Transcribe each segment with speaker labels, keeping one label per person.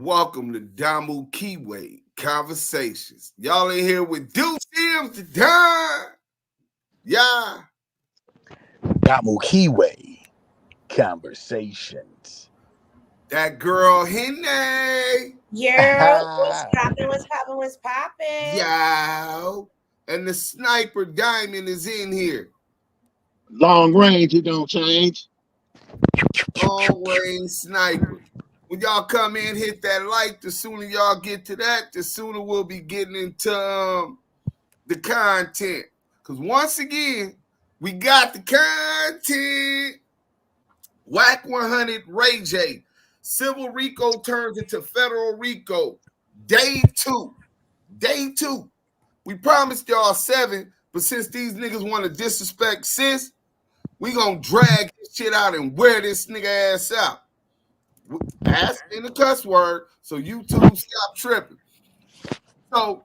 Speaker 1: Welcome to Damu Kiwe Conversations. Y'all in here with Duse M today. Yeah.
Speaker 2: Damu Kiwe Conversations.
Speaker 1: That girl Henny.
Speaker 3: Yeah, what's poppin', what's poppin', what's poppin'?
Speaker 1: Yo. And the sniper Diamond is in here.
Speaker 4: Long range, it don't change.
Speaker 1: Long range sniper. When y'all come in, hit that like. The sooner y'all get to that, the sooner we'll be getting into the content. Because once again, we got the content. Wack100 Ray J. Civil Rico turns into Federal Rico. Day two. Day two. We promised y'all 7, but since these niggas want to disrespect sis, we gonna drag this shit out and wear this nigga ass out. Ass in the cuss word, so YouTube stop tripping. So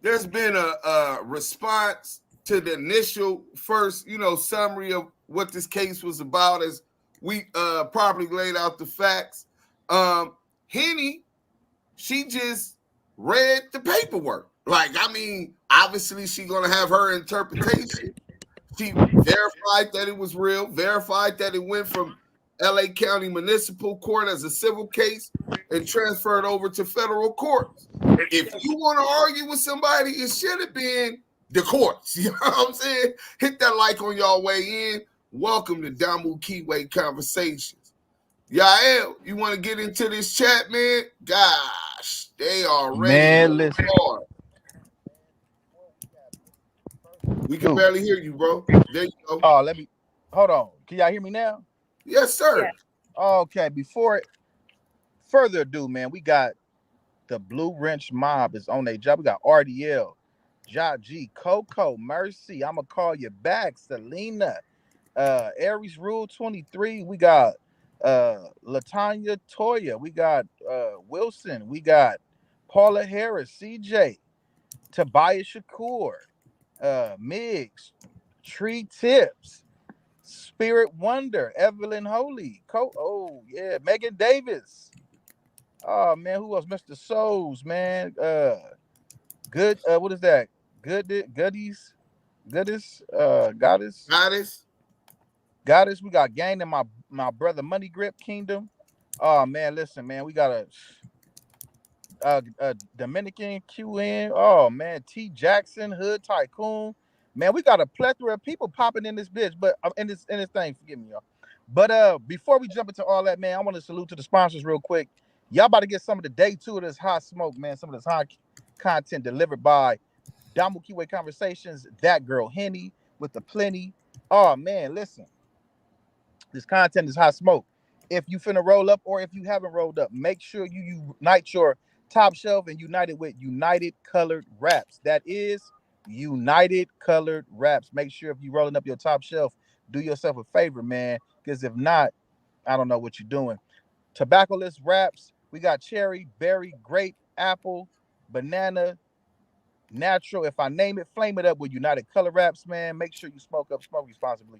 Speaker 1: there's been a response to the initial first, summary of what this case was about as we properly laid out the facts. Henny, she just read the paperwork. Obviously she's going to have her interpretation. She verified that it was real, verified that it went from LA County Municipal Court as a civil case and transferred over to federal courts. If you want to argue with somebody, it should have been the courts. You know what I'm saying? Hit that like on y'all way in. Welcome to Damu Kiwe Conversations. Yael, you want to get into this chat, man? Gosh, they are ready.
Speaker 2: Man, listen.
Speaker 1: Hard. We can barely hear you, bro. There you go.
Speaker 2: Oh, hold on. Can y'all hear me now?
Speaker 1: Yes, sir.
Speaker 2: Yeah. Okay, before further ado, man, we got the Blue Wrench Mob is on their job. We got RDL, Ja G, Coco, Mercy. I'ma call you back, Selena. Aries Rule 23. We got Latanya Toya. We got Wilson. We got Paula Harris, CJ, Tobias Shakur, Miggs, Tree Tips, Spirit Wonder, Evelyn Holy, Megan Davis. Oh man, who else? Mr. Souls, man. Good. What is that? Goodies. Goddess. We got Gang and my brother Money Grip Kingdom. Oh man, listen, man. We got a Dominican QN. Oh man, T Jackson, Hood Tycoon. Man, we got a plethora of people popping in this bitch, but in this thing. Forgive me, y'all. But before we jump into all that, man, I want to salute to the sponsors real quick. Y'all about to get some of the day 2 of this hot smoke, man. Some of this hot content delivered by Damu Kiwe Conversations, that girl Henny with the plenty. Oh man, listen. This content is hot smoke. If you finna roll up or if you haven't rolled up, make sure you unite your top shelf and unite it with United Colored Wraps. That is United Colored Wraps. Make sure if you're rolling up your top shelf, do yourself a favor, man. Because if not, I don't know what you're doing. Tobaccoless wraps. We got cherry, berry, grape, apple, banana, natural. If I name it, flame it up with United Color Wraps, man. Make sure you smoke responsibly.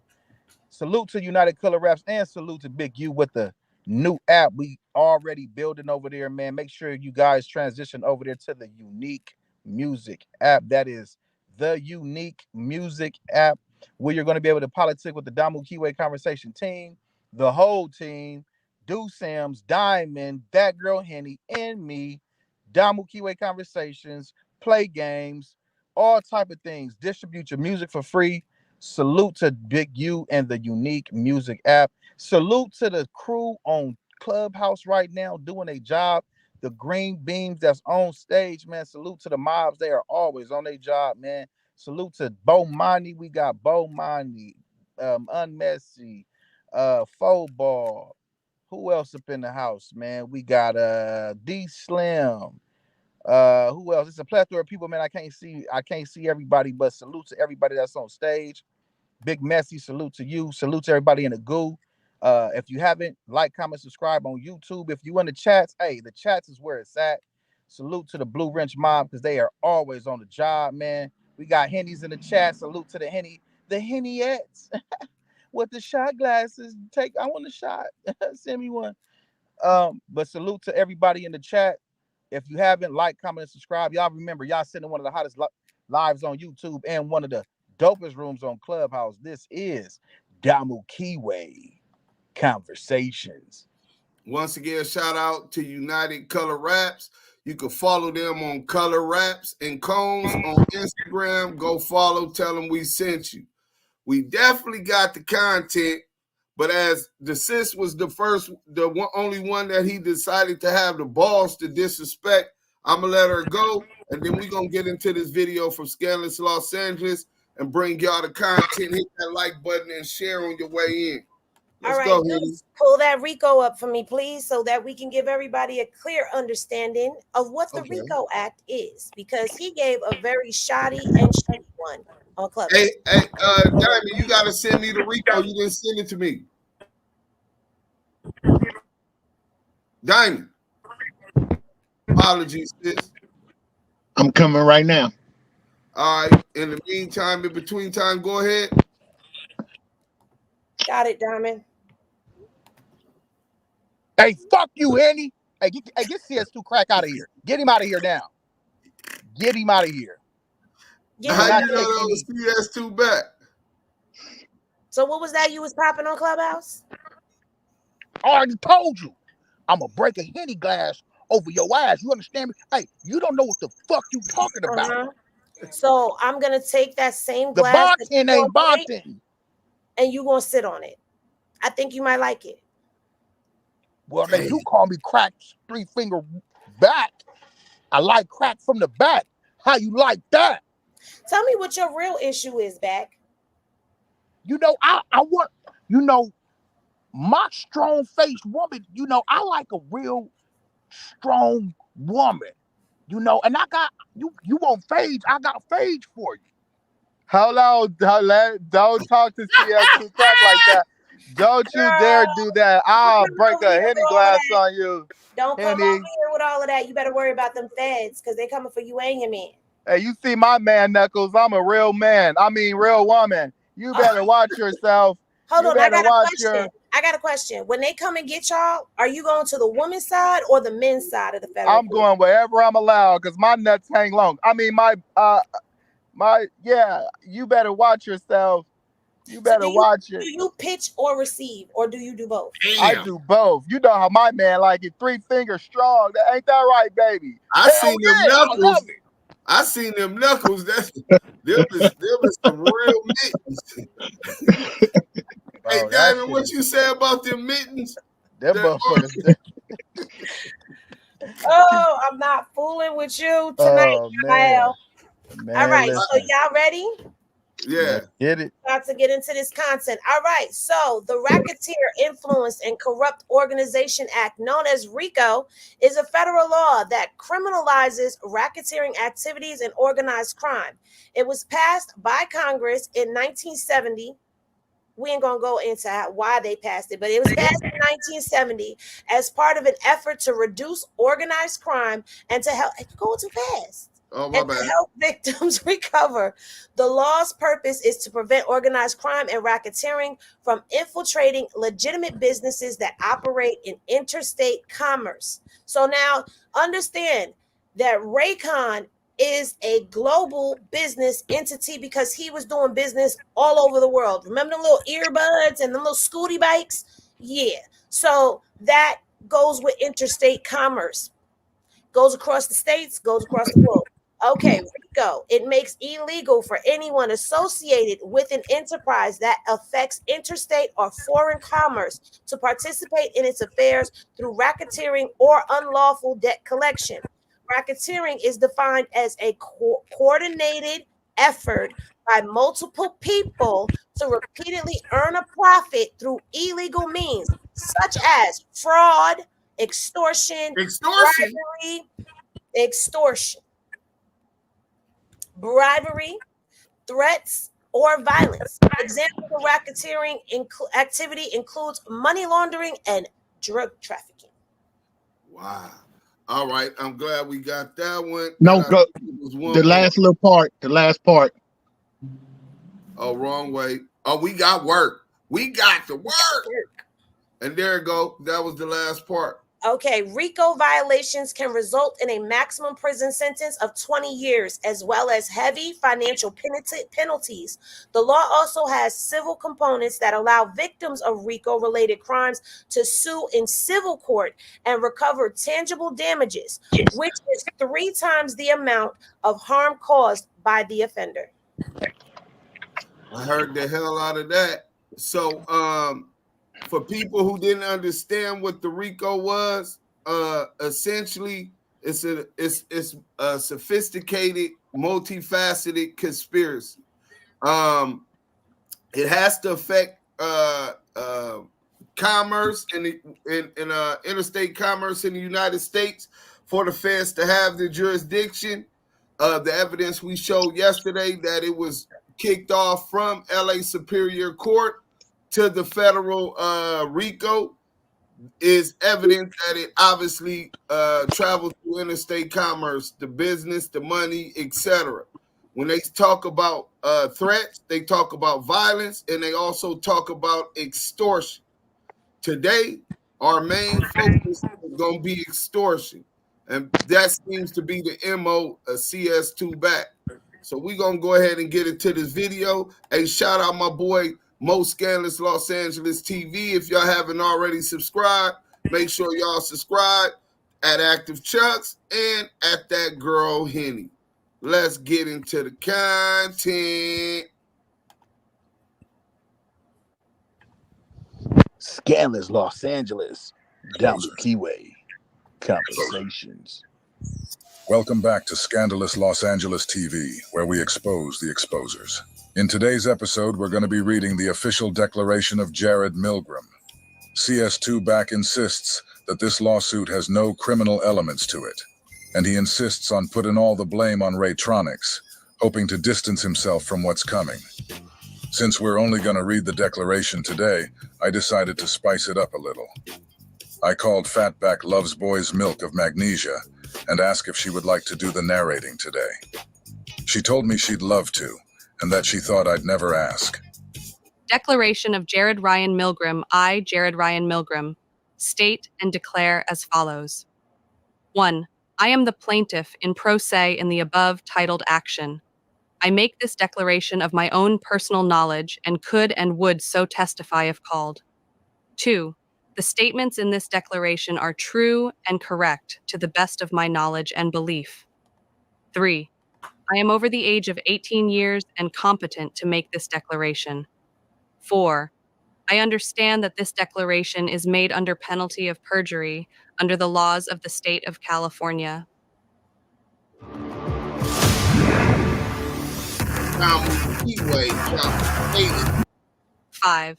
Speaker 2: Salute to United Color Wraps and salute to Big U with the new app we already building over there, man. Make sure you guys transition over there to the Unique Music app. That is the Unique Music app where you're going to be able to politic with the Damu Kiwe Conversation team, the whole team, Duse M's, Diamond, that girl Henny, and me. Damu Kiwe Conversations, play games, all type of things. Distribute your music for free. Salute to Big U and the Unique Music app. Salute to the crew on Clubhouse right now doing a job. The green beams that's on stage, man. Salute to the mobs. They are always on their job, man. Salute to Bo Money. We got Bo Money, Unmessy, Faux Ball. Who else up in the house, man? We got D Slim. Who else? It's a plethora of people, man. I can't see everybody, but salute to everybody that's on stage. Big Messy, salute to you. Salute to everybody in the goo. If you haven't, like, comment, subscribe on YouTube. If you in the chats, hey, the chats is where it's at. Salute to the Blue Wrench Mob because they are always on the job, man. We got Hennies in the chat. Salute to the Hennyettes with the shot glasses. I want a shot. Send me one. But salute to everybody in the chat. If you haven't, like, comment, and subscribe. Y'all remember, y'all sitting in one of the hottest lives on YouTube and one of the dopest rooms on Clubhouse. This is Damu Kiwe Conversations.
Speaker 1: Once again, shout out to United Color Raps. You can follow them on Color Raps and Combs on Instagram. Go follow, tell them we sent you. We definitely got the content, but as the sis was the only one that he decided to have the balls to disrespect, I'm going to let her go, and then we're going to get into this video from Scandalous Los Angeles and bring y'all the content. Hit that like button and share on your way in. Let's
Speaker 3: All right,
Speaker 1: go,
Speaker 3: pull that Rico up for me, please, so that we can give everybody a clear understanding of what the Rico Act is, because he gave a very shoddy and shitty one on Clubhouse.
Speaker 1: Hey, Diamond, you got to send me the Rico. You didn't send it to me. Diamond. Apologies, sis.
Speaker 4: I'm coming right now.
Speaker 1: All right. In the meantime, in between time, go ahead.
Speaker 3: Got it, Diamond.
Speaker 2: Hey, fuck you, Henny. Hey, get CS2 crack out of here. Get him out of here now. Get him out of here.
Speaker 1: How you know that was CS2 back?
Speaker 3: So what was that you was popping on Clubhouse?
Speaker 2: I already told you. I'm going to break a Henny glass over your ass. You understand me? Hey, you don't know what the fuck you talking about.
Speaker 3: So I'm going to take that same
Speaker 2: the
Speaker 3: glass.
Speaker 2: The bartend ain't bartend.
Speaker 3: And you going to sit on it. I think you might like it.
Speaker 2: Well, they do call me crack 3-finger back. I like crack from the back. How you like that?
Speaker 3: Tell me what your real issue is, back.
Speaker 2: You know, I want, you know, my strong-faced woman, you know, I like a real strong woman, you know, and I got, you want phage, I got phage for you.
Speaker 5: Hold on, don't talk to CS2 crack like that. Don't you dare do that. I'll break a Henny glass on you.
Speaker 3: Don't come over here with all of that. You better worry about them feds, because they coming for you and your man.
Speaker 5: Hey, you see my man knuckles. I'm a real man. I mean, real woman. You better watch yourself.
Speaker 3: Hold on, I got a question. I got a question. When they come and get y'all, are you going to the woman's side or the men's side of the federal
Speaker 5: I'm going wherever I'm allowed, because my nuts hang long. I mean, you better watch yourself. You better watch it.
Speaker 3: Do you pitch or receive, or do you do both?
Speaker 1: Damn.
Speaker 5: I do both. You know how my man like it. 3 fingers strong. Ain't that right, baby?
Speaker 1: I seen them knuckles. I seen them knuckles. Them is some real mittens. Hey, Diamond, what you say about them mittens?
Speaker 5: Them motherfuckers.
Speaker 3: Oh, I'm not fooling with you tonight, Kyle. All right, listen. So y'all ready?
Speaker 1: Yeah.
Speaker 5: Get it.
Speaker 3: About to get into this content. All right, so the Racketeer Influence and Corrupt Organization Act, known as RICO, is a federal law that criminalizes racketeering activities and organized crime. It was passed by Congress in 1970. We ain't gonna go into why they passed it, but it was passed in 1970 as part of an effort to reduce organized crime and to help. Go too fast.
Speaker 1: Oh, my bad.
Speaker 3: To help victims recover. The law's purpose is to prevent organized crime and racketeering from infiltrating legitimate businesses that operate in interstate commerce. So now understand that Raycon is a global business entity because he was doing business all over the world. Remember the little earbuds and the little scooty bikes? Yeah. So that goes with interstate commerce. Goes across the states, goes across the globe. Okay, RICO, it makes illegal for anyone associated with an enterprise that affects interstate or foreign commerce to participate in its affairs through racketeering or unlawful debt collection. Racketeering is defined as a coordinated effort by multiple people to repeatedly earn a profit through illegal means, such as fraud, extortion, bribery, threats, or violence. Examples of racketeering activity includes money laundering and drug trafficking.
Speaker 1: Wow. All right. I'm glad we got that one.
Speaker 4: No, go. The last little part. The last part.
Speaker 1: Oh, wrong way. Oh, we got work. We got the work. And there you go. That was the last part.
Speaker 3: Okay, RICO violations can result in a maximum prison sentence of 20 years, as well as heavy financial penalties. The law also has civil components that allow victims of RICO-related crimes to sue in civil court and recover tangible damages, which is 3 times the amount of harm caused by the offender.
Speaker 1: I heard the hell out of that. So, for people who didn't understand what the RICO was, essentially it's a sophisticated, multifaceted conspiracy. It has to affect commerce in interstate commerce in the United States for the feds to have the jurisdiction. The evidence we showed yesterday that it was kicked off from LA Superior Court to the Federal Rico is evidence that it obviously traveled through interstate commerce, the business, the money, etc. When they talk about threats, they talk about violence, and they also talk about extortion. Today, our main focus is going to be extortion, and that seems to be the MO of CS2 back. So we're going to go ahead and get into this video. Hey, shout out my boy Most Scandalous Los Angeles TV. If y'all haven't already subscribed, make sure y'all subscribe at Active Chucks and at that girl Henny. Let's get into the content.
Speaker 2: Scandalous Los Angeles, Damu Kiwe, Conversations.
Speaker 6: Welcome back to Scandalous Los Angeles TV, where we expose the exposers. In today's episode, we're going to be reading the official declaration of Jared Milgram. CS2 back insists that this lawsuit has no criminal elements to it, and he insists on putting all the blame on Raytronics, hoping to distance himself from what's coming. Since we're only going to read the declaration today, I decided to spice it up a little. I called Fatback Loves Boy's Milk of Magnesia and asked if she would like to do the narrating today. She told me she'd love to, and that she thought I'd never ask.
Speaker 7: Declaration of Jared Ryan Milgram. I, Jared Ryan Milgram, state and declare as follows. 1. I am the plaintiff in pro se in the above titled action. I make this declaration of my own personal knowledge and could and would so testify if called. 2. The statements in this declaration are true and correct to the best of my knowledge and belief. 3. I am over the age of 18 years and competent to make this declaration. 4. I understand that this declaration is made under penalty of perjury under the laws of the state of California.
Speaker 1: Damu Kiwe,
Speaker 7: 5.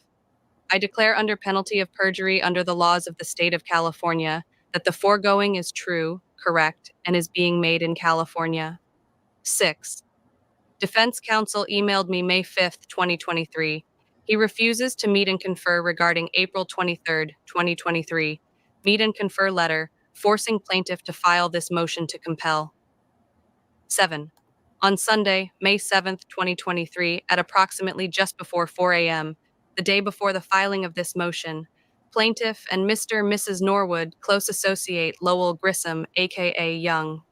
Speaker 7: I declare under penalty of perjury under the laws of the state of California that the foregoing is true, correct, and is being made in California. 6. Defense counsel emailed me May 5th, 2023. He refuses to meet and confer regarding April 23rd, 2023, meet and confer letter, forcing plaintiff to file this motion to compel. 7. On Sunday, May 7th, 2023, at approximately just before 4 a.m., the day before the filing of this motion, plaintiff and Mr. and Mrs. Norwood, close associate Lowell Grissom, aka Young.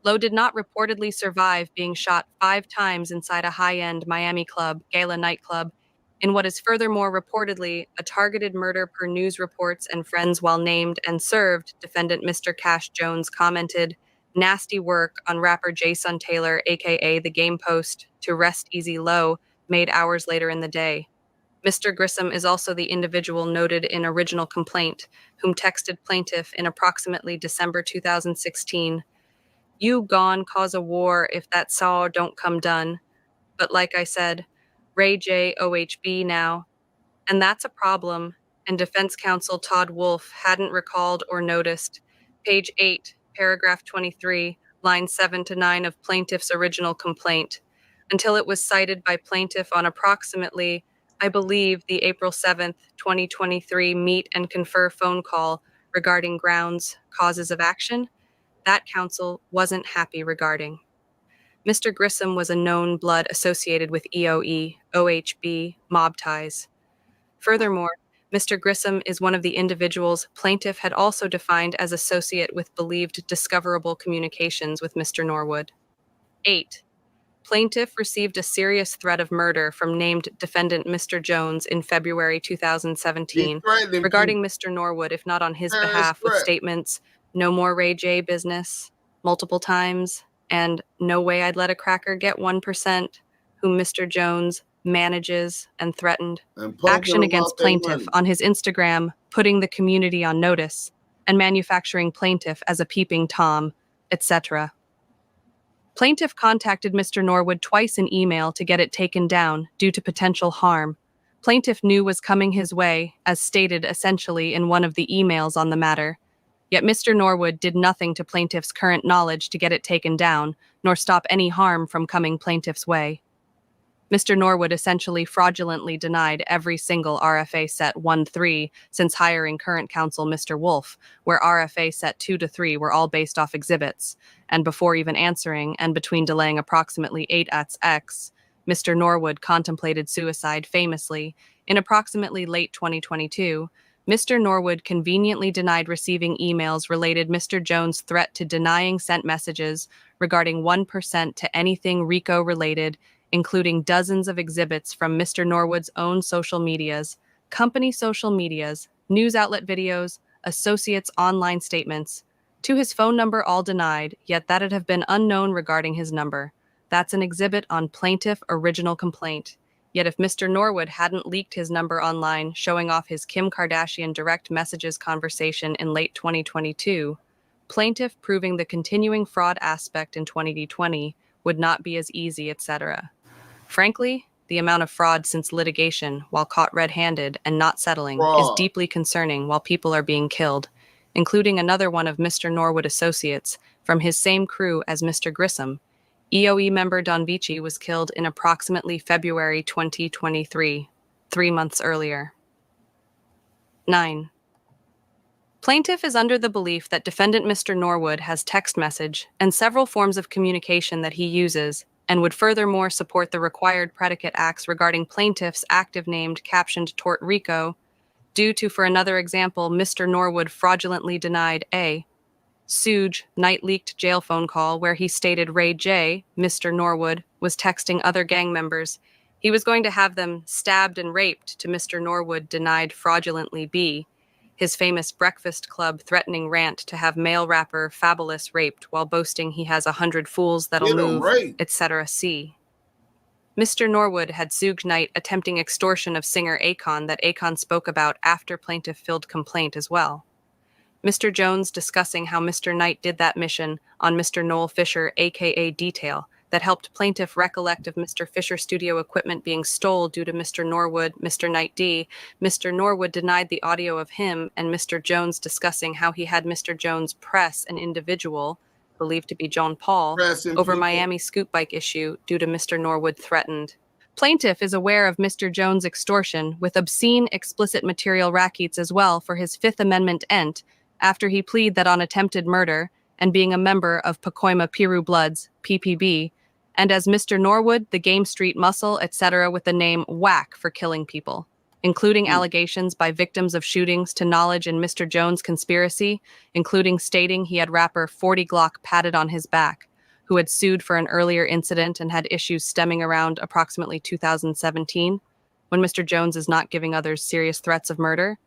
Speaker 7: Lowe did not reportedly survive being shot 5 times inside a high-end Miami club, Gala nightclub, in what is furthermore reportedly a targeted murder per news reports and friends while named and served, defendant Mr. Cash Jones commented, nasty work on rapper Jason Taylor, aka The Game Post, to Rest Easy Low, made hours later in the day. Mr. Grissom is also the individual noted in original complaint, whom texted plaintiff in approximately December 2016. You gone cause a war if that saw don't come done. But like I said, Ray J OHB now. And that's a problem, and defense counsel Todd Wolf hadn't recalled or noticed. Page 8, paragraph 23, lines 7 to 9 of plaintiff's original complaint, until it was cited by plaintiff on approximately, I believe, the April 7th, 2023 meet and confer phone call regarding grounds, causes of action. That counsel wasn't happy regarding. Mr. Grissom was a known blood associated with EOE, OHB, mob ties. Furthermore, Mr. Grissom is one of the individuals plaintiff had also defined as associate with believed discoverable communications with Mr. Norwood. 8. Plaintiff received a serious threat of murder from named defendant Mr. Jones in February 2017 regarding Mr. Norwood, if not on his behalf, with statements, "No more Ray J business," multiple times, and "No way I'd let a cracker get 1%, whom Mr. Jones manages and threatened. Action against plaintiff on his Instagram, putting the community on notice, and manufacturing plaintiff as a peeping Tom, etc. Plaintiff contacted Mr. Norwood twice in email to get it taken down due to potential harm. Plaintiff knew was coming his way, as stated essentially in one of the emails on the matter. Yet Mr. Norwood did nothing to plaintiff's current knowledge to get it taken down, nor stop any harm from coming plaintiff's way. Mr. Norwood essentially fraudulently denied every single RFA set 1-3 since hiring current counsel Mr. Wolf, where RFA set 2-3 were all based off exhibits, and before even answering and between delaying approximately 8x, Mr. Norwood contemplated suicide famously. In approximately late 2022, Mr. Norwood conveniently denied receiving emails related Mr. Jones' threat to denying sent messages regarding 1% to anything Rico related, including dozens of exhibits from Mr. Norwood's own social medias, company social medias, news outlet videos, associates' online statements, to his phone number all denied, yet that'd have been unknown regarding his number. That's an exhibit on plaintiff original complaint. Yet if Mr. Norwood hadn't leaked his number online, showing off his Kim Kardashian direct messages conversation in late 2022, plaintiff proving the continuing fraud aspect in 2020 would not be as easy, etc. Frankly, the amount of fraud since litigation, while caught red-handed and not settling, is deeply concerning while people are being killed, including another one of Mr. Norwood associates from his same crew as Mr. Grissom. EOE member Don Vici was killed in approximately February 2023, 3 months earlier. 9. Plaintiff is under the belief that defendant Mr. Norwood has text message and several forms of communication that he uses, and would furthermore support the required predicate acts regarding plaintiff's active named captioned tort Rico, due to, for another example, Mr. Norwood fraudulently denied a Suge night leaked jail phone call where he stated Ray J, Mr. Norwood, was texting other gang members. He was going to have them stabbed and raped to Mr. Norwood denied fraudulently b his famous Breakfast Club threatening rant to have male rapper Fabulous raped while boasting he has 100 fools that'll move, etc. c. Mr. Norwood had Suge Knight attempting extortion of singer Akon that Akon spoke about after plaintiff filed complaint as well. Mr. Jones discussing how Mr. Knight did that mission on Mr. Noel Fisher, aka Detail, that helped plaintiff recollect of Mr. Fisher studio equipment being stole due to Mr. Norwood, Mr. Knight D. Mr. Norwood denied the audio of him and Mr. Jones discussing how he had Mr. Jones press an individual, believed to be John Paul, over Miami scoot bike issue due to Mr. Norwood threatened. Plaintiff is aware of Mr. Jones' extortion with obscene, explicit material rackets as well for his Fifth Amendment ent, after he plead that on attempted murder and being a member of Pacoima Piru Bloods, PPB, and as Mr. Norwood, the Game Street Muscle, etc. with the name Wack for killing people, including allegations by victims of shootings to knowledge in Mr. Jones' conspiracy, including stating he had rapper 40 Glock patted on his back, who had sued for an earlier incident and had issues stemming around approximately 2017, when Mr. Jones is not giving others serious threats of murder.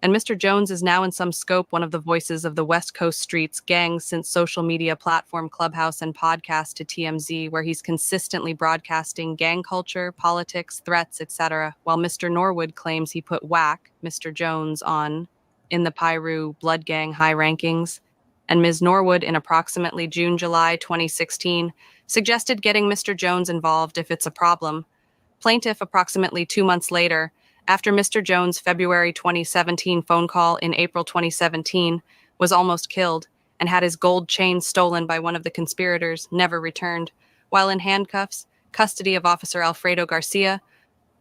Speaker 7: And Mr. Jones is now in some scope one of the voices of the West Coast streets gangs since social media platform Clubhouse and podcast to TMZ, where he's consistently broadcasting gang culture, politics, threats, etc., while Mr. Norwood claims he put Wack, Mr. Jones, on in the Piru Blood Gang high rankings, and Ms. Norwood in approximately June-July 2016 suggested getting Mr. Jones involved if it's a problem. Plaintiff approximately 2 months later, after Mr. Jones' February 2017 phone call in April 2017, was almost killed and had his gold chain stolen by one of the conspirators, never returned, while in handcuffs, custody of Officer Alfredo Garcia,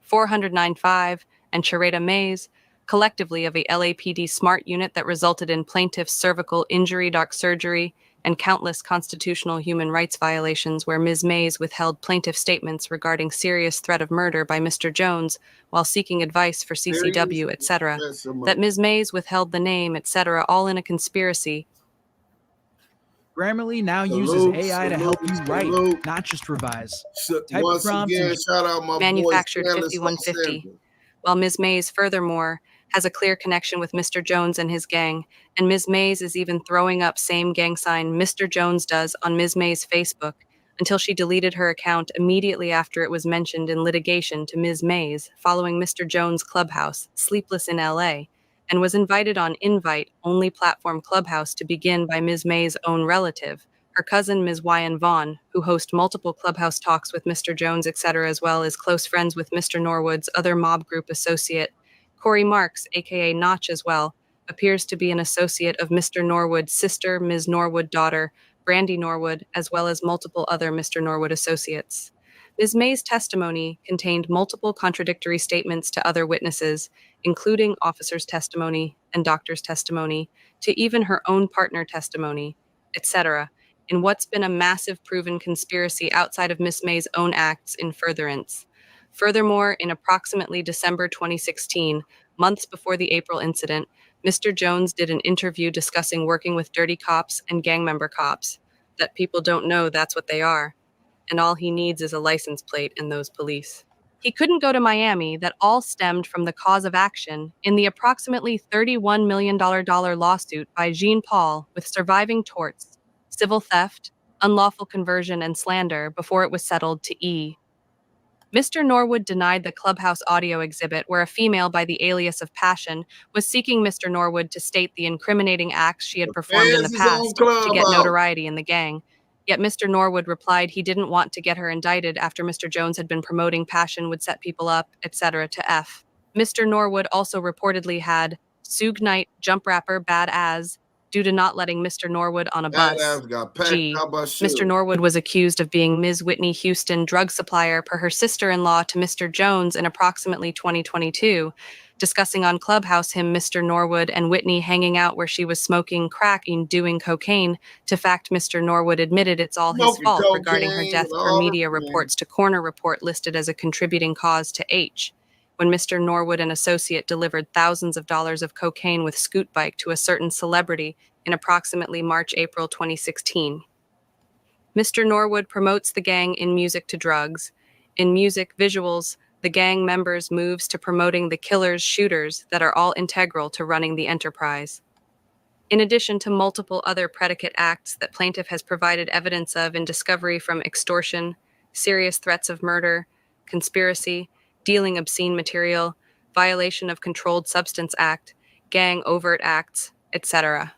Speaker 7: 409-5, and Chareda Mays, collectively of a LAPD SMART unit that resulted in plaintiff's cervical injury, dark surgery, and countless constitutional human rights violations where Ms. Mays withheld plaintiff statements regarding serious threat of murder by Mr. Jones while seeking advice for CCW, etc., that Ms. Mays withheld the name, etc., all in a conspiracy.
Speaker 8: Grammarly now uses AI to help you write, not just revise. Type
Speaker 1: Once
Speaker 8: prompts
Speaker 1: again,
Speaker 8: and
Speaker 1: shout out my
Speaker 7: manufactured
Speaker 1: boy,
Speaker 7: 5150. While Ms. Mays, furthermore, has a clear connection with Mr. Jones and his gang, and Ms. Mays is even throwing up same gang sign Mr. Jones does on Ms. Mays' Facebook until she deleted her account immediately after it was mentioned in litigation to Ms. Mays following Mr. Jones' Clubhouse, Sleepless in LA, and was invited on invite-only platform Clubhouse to begin by Ms. Mays' own relative, her cousin Ms. Wyan Vaughn, who host multiple Clubhouse talks with Mr. Jones, etc., as well as close friends with Mr. Norwood's other mob group associate, Corey Marks, aka Notch as well, appears to be an associate of Mr. Norwood's sister, Ms. Norwood daughter, Brandy Norwood, as well as multiple other Mr. Norwood associates. Ms. May's testimony contained multiple contradictory statements to other witnesses, including officers' testimony and doctors' testimony, to even her own partner testimony, etc., in what's been a massive proven conspiracy outside of Ms. May's own acts in furtherance. Furthermore, in approximately December 2016, months before the April incident, Mr. Jones did an interview discussing working with dirty cops and gang member cops, that people don't know that's what they are, and all he needs is a license plate and those police. He couldn't go to Miami. That all stemmed from the cause of action in the approximately $31 million lawsuit by Jean Paul with surviving torts, civil theft, unlawful conversion, and slander before it was settled to E. Mr. Norwood denied the Clubhouse audio exhibit where a female by the alias of Passion was seeking Mr. Norwood to state the incriminating acts she had performed in the past to get notoriety in the gang. Yet Mr. Norwood replied he didn't want to get her indicted after Mr. Jones had been promoting Passion would set people up, etc. to F. Mr. Norwood also reportedly had Suge Knight jump rapper Bad As due to not letting Mr. Norwood on a bus. G. Mr. Norwood was accused of being Ms. Whitney Houston drug supplier per her sister-in-law to Mr. Jones in approximately 2022, discussing on Clubhouse him, Mr. Norwood, and Whitney hanging out where she was smoking crack and doing cocaine. To fact, Mr. Norwood admitted it's all his fault regarding her death per media reports to Corner Report listed as a contributing cause to H. When Mr. Norwood and associate delivered thousands of dollars of cocaine with Scoot Bike to a certain celebrity in approximately March-April 2016. Mr. Norwood promotes the gang in music to drugs. In music visuals, the gang members moves to promoting the killers, shooters that are all integral to running the enterprise. In addition to multiple other predicate acts that plaintiff has provided evidence of in discovery from extortion, serious threats of murder, conspiracy, dealing obscene material, violation of Controlled Substance Act, gang overt acts, etc.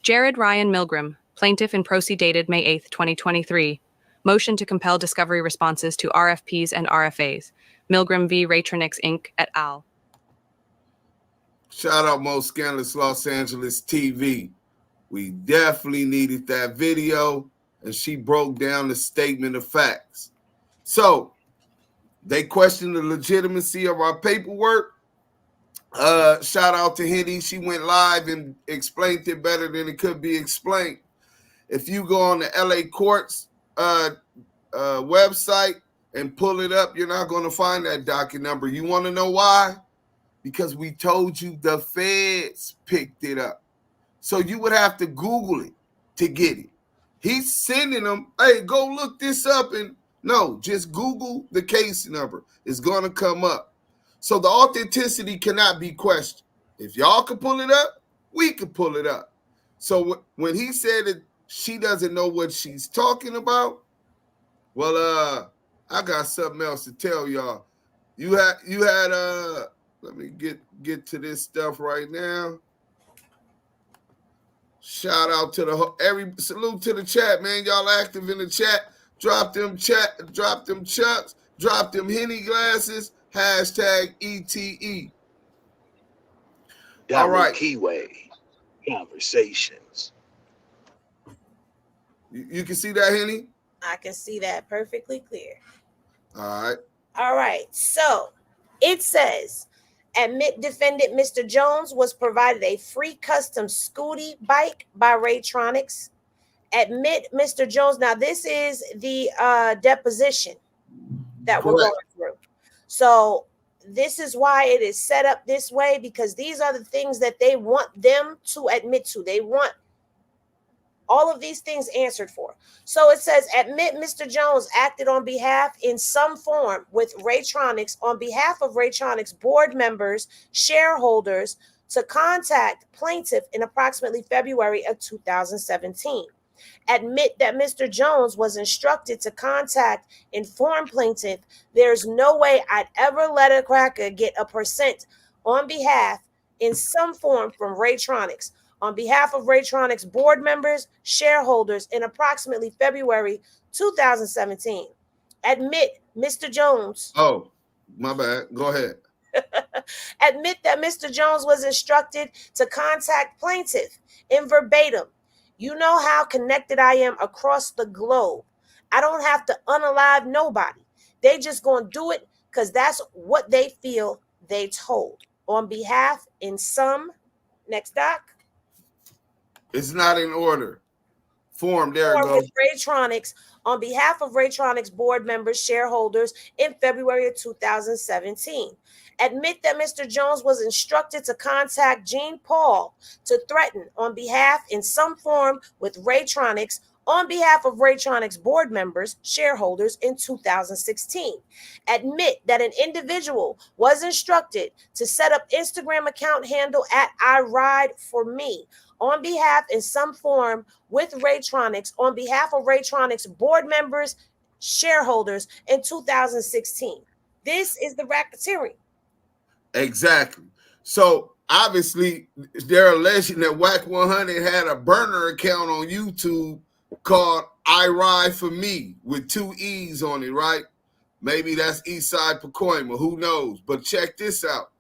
Speaker 7: Jared Ryan Milgram, plaintiff in proceed dated May 8, 2023. Motion to compel discovery responses to RFPs and RFAs. Milgram v. Raytronix Inc. et al.
Speaker 1: Shout out Most Scandalous Los Angeles TV. We definitely needed that video, and she broke down the statement of facts. So, they questioned the legitimacy of our paperwork. Shout out to Henny. She went live and explained it better than it could be explained. If you go on the LA Courts website and pull it up, you're not going to find that docket number. You want to know why? Because we told you the feds picked it up. So you would have to Google it to get it. He's sending them, hey, go look this up. And no, just Google the case number. It's going to come up. So the authenticity cannot be questioned. If y'all can pull it up, we can pull it up. So when he said that she doesn't know what she's talking about, well, I got something else to tell y'all. You had let me get to this stuff right now. Shout out to salute to the chat, man. Y'all active in the chat. Drop them chucks, drop them Henny glasses, #ETE.
Speaker 9: Damu
Speaker 1: All right.
Speaker 9: Kiwe conversations.
Speaker 1: You can see that, Henny?
Speaker 3: I can see that perfectly clear.
Speaker 1: All right.
Speaker 3: All right. So it says, Admit defendant Mr. Jones was provided a free custom Scooty bike by Raytronics. Admit Mr. Jones. Now, this is the deposition that we're going through. So this is why it is set up this way, because these are the things that they want them to admit to. They want all of these things answered for. So it says, admit Mr. Jones acted on behalf in some form with Raytronics on behalf of Raytronics board members, shareholders, to contact plaintiff in approximately February of 2017. Admit that Mr. Jones was instructed to contact informed plaintiff. There's no way I'd ever let a cracker get a percent on behalf in some form from Raytronics on behalf of Raytronics board members, shareholders in approximately February 2017. Admit Mr. Jones.
Speaker 1: Oh, my bad. Go ahead.
Speaker 3: Admit that Mr. Jones was instructed to contact plaintiff in verbatim. You know how connected I am across the globe. I don't have to unalive nobody. They just gonna do it because that's what they feel they told. On behalf in some, next doc.
Speaker 1: It's not in order. Form, there it goes.
Speaker 3: With Raytronics on behalf of Raytronics board members, shareholders in February of 2017. Admit that Mr. Jones was instructed to contact Jean Paul to threaten on behalf in some form with Raytronics on behalf of Raytronics board members, shareholders in 2016. Admit that an individual was instructed to set up Instagram account handle at I Ride For Me on behalf in some form with Raytronics on behalf of Raytronics board members, shareholders in 2016. This is the racketeering.
Speaker 1: Exactly. So obviously they're alleging that Wack100 had a burner account on YouTube called I Ride For Me with 2 E's on it, right? Maybe that's Eastside Pacoima, who knows? But check this out.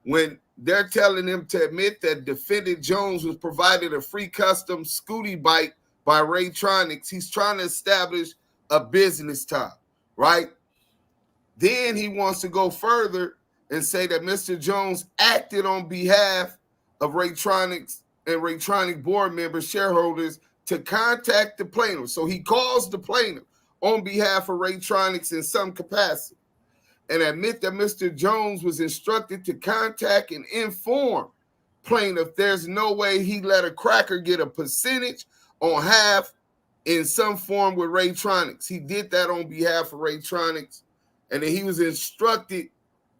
Speaker 1: When they're telling him to admit that defendant Jones was provided a free custom Scooty bike by Raytronics, he's trying to establish a business tie, right? Then he wants to go further and say that Mr. Jones acted on behalf of Raytronics and Raytronic board members, shareholders, to contact the plaintiff. So he calls the plaintiff on behalf of Raytronics in some capacity and admit that Mr. Jones was instructed to contact and inform plaintiff there's no way he let a cracker get a percentage on half in some form with Raytronics. He did that on behalf of Raytronics, and then he was instructed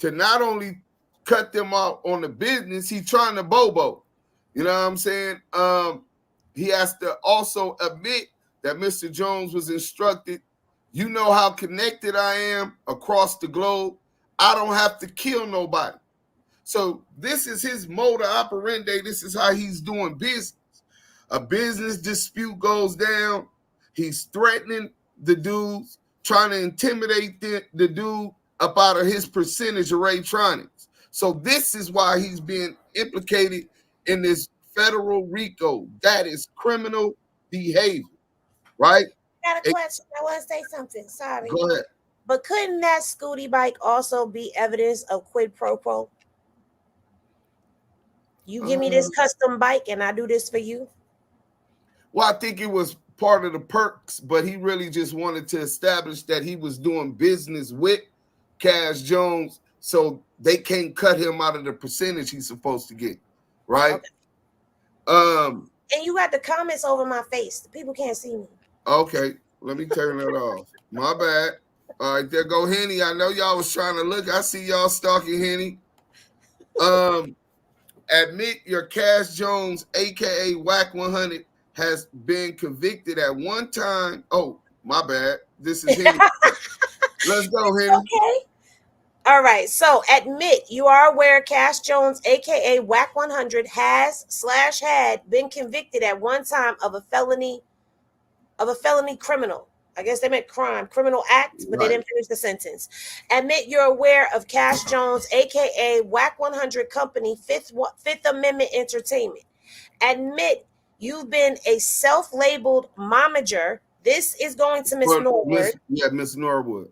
Speaker 1: to not only cut them out on the business, he's trying to bobo. You know what I'm saying? He has to also admit that Mr. Jones was instructed, you know how connected I am across the globe. I don't have to kill nobody. So this is his modus operandi. This is how he's doing business. A business dispute goes down. He's threatening the dudes, trying to intimidate the dude up out of his percentage of Raytronics. So this is why he's being implicated in this Federal Rico. That is criminal behavior, right?
Speaker 3: I got a question. I want to say something. Sorry.
Speaker 1: Go ahead.
Speaker 3: But couldn't that Scooty bike also be evidence of quid pro quo? You give me this custom bike and I do this for you?
Speaker 1: Well, I think it was part of the perks, but he really just wanted to establish that he was doing business with Cash Jones, so they can't cut him out of the percentage he's supposed to get, right? Okay.
Speaker 3: And you got the comments over my face. The people can't see me.
Speaker 1: Okay, let me turn that off. My bad. All right, there go Henny. I know y'all was trying to look. I see y'all stalking Henny. Admit your Cash Jones, aka Wack100, has been convicted at one time. Oh, my bad. This is Henny. Let's go, Henny.
Speaker 3: Okay. All right. So admit you are aware Cash Jones, aka Wack100, had been convicted at one time of a felony criminal. I guess they meant criminal act, but They didn't finish the sentence. Admit you're aware of Cash Jones, aka Wack100 Company, Fifth Amendment Entertainment. Admit you've been a self-labeled momager. This is going to Miss Norwood.
Speaker 1: Miss Norwood.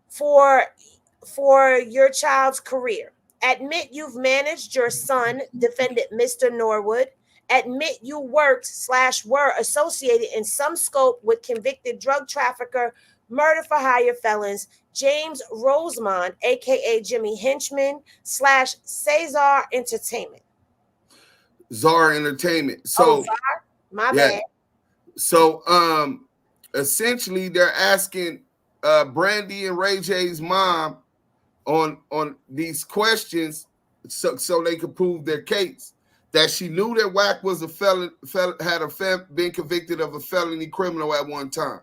Speaker 3: For your child's career. Admit you've managed your son, defendant Mr. Norwood. Admit you worked/were associated in some scope with convicted drug trafficker, murder for hire felons, James Rosemond, aka Jimmy Henchman / Cesar Entertainment.
Speaker 1: Czar Entertainment. So,
Speaker 3: Czar? My bad.
Speaker 1: So, essentially, they're asking Brandy and Ray J's mom on these questions so they could prove their case. That she knew that Wack was a felon, been convicted of a felony criminal at one time.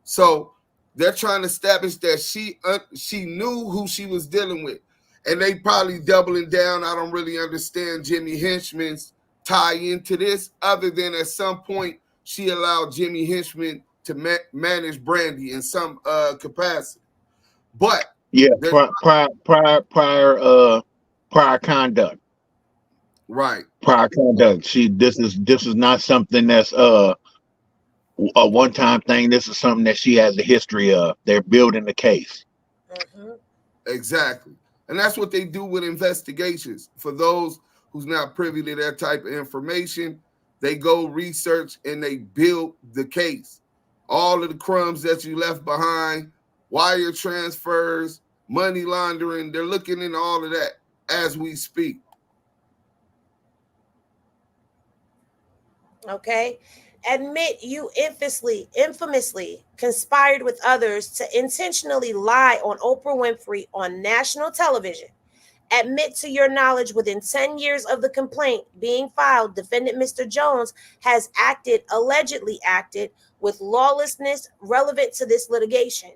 Speaker 1: So they're trying to establish that she knew who she was dealing with, and they probably doubling down. I don't really understand Jimmy Henchman's tie into this, other than at some point she allowed Jimmy Henchman to manage Brandy in some capacity. But
Speaker 4: yeah, prior conduct.
Speaker 1: Right.
Speaker 4: Prior conduct. This is not something that's a one-time thing. This is something that she has a history of. They're building the case.
Speaker 3: Mm-hmm.
Speaker 1: Exactly. And that's what they do with investigations. For those who's not privy to that type of information, they go research and they build the case. All of the crumbs that you left behind, wire transfers, money laundering, they're looking into all of that as we speak.
Speaker 3: Okay. Admit you infamously conspired with others to intentionally lie on Oprah Winfrey on national television. Admit to your knowledge within 10 years of the complaint being filed, defendant Mr. Jones has allegedly acted with lawlessness relevant to this litigation.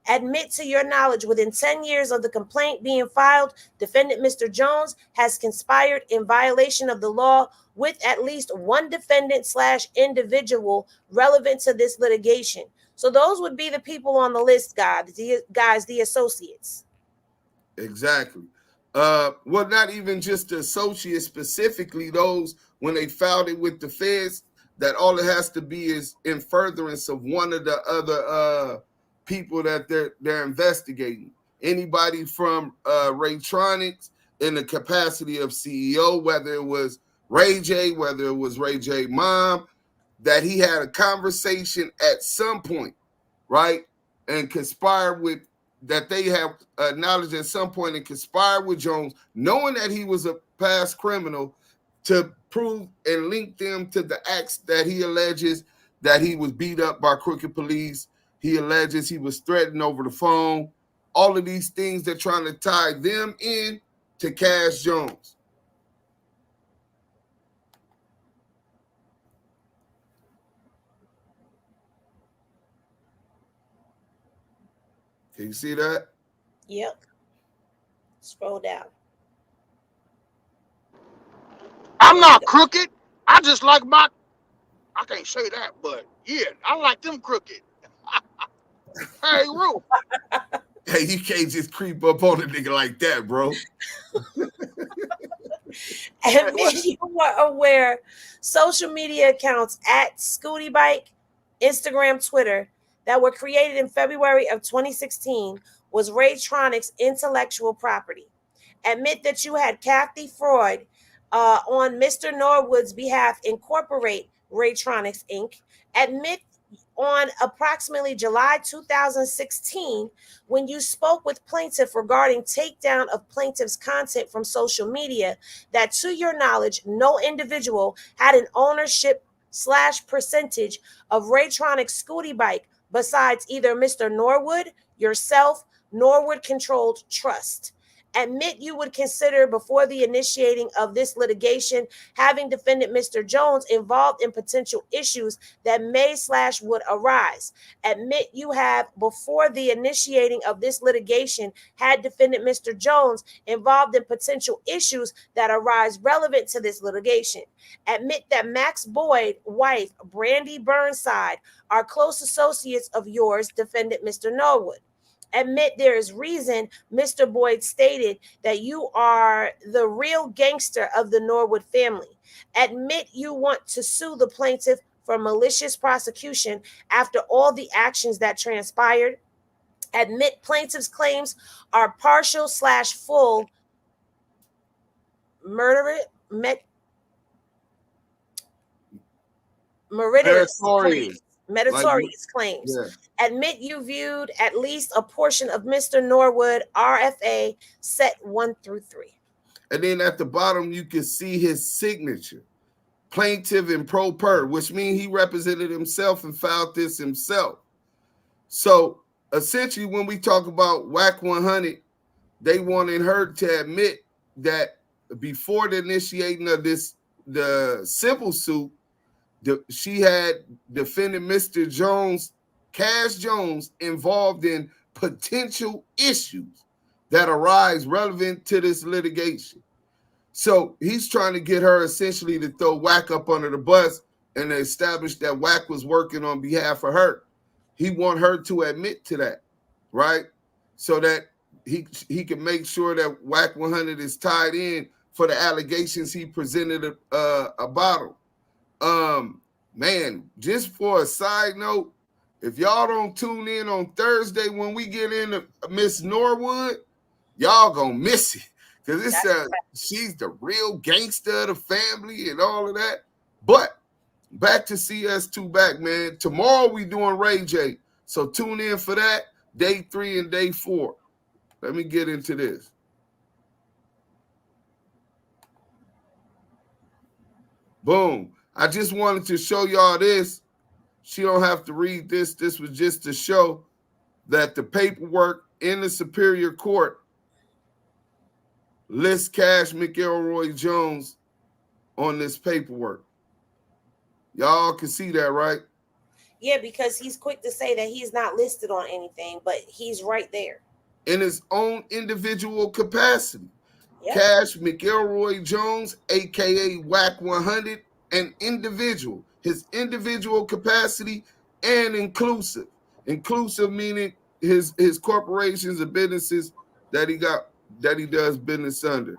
Speaker 3: Admit to your knowledge within 10 years of the complaint being filed, defendant Mr. Jones has conspired in violation of the law with at least one defendant / individual relevant to this litigation. So those would be the people on the list, guys, the associates.
Speaker 1: Exactly. Well, not even just the associates specifically, those when they filed it with the feds, that all it has to be is in furtherance of one of the other people that they're investigating. Anybody from Raytronics in the capacity of CEO, whether it was Ray J, whether it was Ray J mom, that he had a conversation at some point, right? And conspired with, that they have knowledge at some point and conspired with Jones, knowing that he was a past criminal, to prove and link them to the acts that he alleges that he was beat up by crooked police. He alleges he was threatened over the phone. All of these things, they're trying to tie them in to Cash Jones. Can you see that?
Speaker 3: Yep. Scroll down.
Speaker 10: I'm not crooked. I just like I can't say that, but yeah, I like them crooked. Hey, Roo.
Speaker 1: Hey, you can't just creep up on a nigga like that, bro.
Speaker 3: Admit you were aware social media accounts at Scooty Bike, Instagram, Twitter that were created in February of 2016 was Raytronics intellectual property. Admit that you had Kathy Freud on Mr. Norwood's behalf incorporate Raytronics Inc. Admit on approximately July 2016, when you spoke with plaintiff regarding takedown of plaintiff's content from social media, that to your knowledge, no individual had an ownership / percentage of Raytronics Scooty Bike besides either Mr. Norwood, yourself, Norwood Controlled Trust. Admit you would consider, before the initiating of this litigation, having defendant Mr. Jones involved in potential issues that may / would arise. Admit you have, before the initiating of this litigation, had defendant Mr. Jones involved in potential issues that arise relevant to this litigation. Admit that Max Boyd, wife Brandy Burnside, are close associates of yours, defendant Mr. Norwood. Admit there is reason Mr. Boyd stated that you are the real gangster of the Norwood family. Admit you want to sue the plaintiff for malicious prosecution after all the actions that transpired. Admit plaintiff's claims are partial / full meritorious claims. Yeah. Admit you viewed at least a portion of Mr. Norwood, RFA, set 1 through 3.
Speaker 1: And then at the bottom, you can see his signature, plaintiff and pro per, which means he represented himself and filed this himself. So essentially, when we talk about Wack100, they wanted her to admit that before the initiating of the civil suit, she had defendant Mr. Jones, Cash Jones, involved in potential issues that arise relevant to this litigation. So he's trying to get her essentially to throw Wack up under the bus and establish that Wack was working on behalf of her. He want her to admit to that, right? So that he can make sure that Wack100 is tied in for the allegations he presented about him. Man, just for a side note, if y'all don't tune in on Thursday when we get into Miss Norwood, y'all gonna miss it. Because it's she's the real gangster of the family and all of that. But back to CS2 back, man. Tomorrow we doing Ray J. So tune in for that. Day 3 and day 4. Let me get into this. Boom. I just wanted to show y'all this. She don't have to read this. This was just to show that the paperwork in the Superior Court lists Cash McElroy Jones on this paperwork. Y'all can see that, right?
Speaker 3: Yeah, because he's quick to say that he's not listed on anything, but he's right there.
Speaker 1: In his own individual capacity. Yep. Cash McElroy Jones, a.k.a. Wack100, an individual. His individual capacity and inclusive. Inclusive meaning his corporations and businesses that he does business under.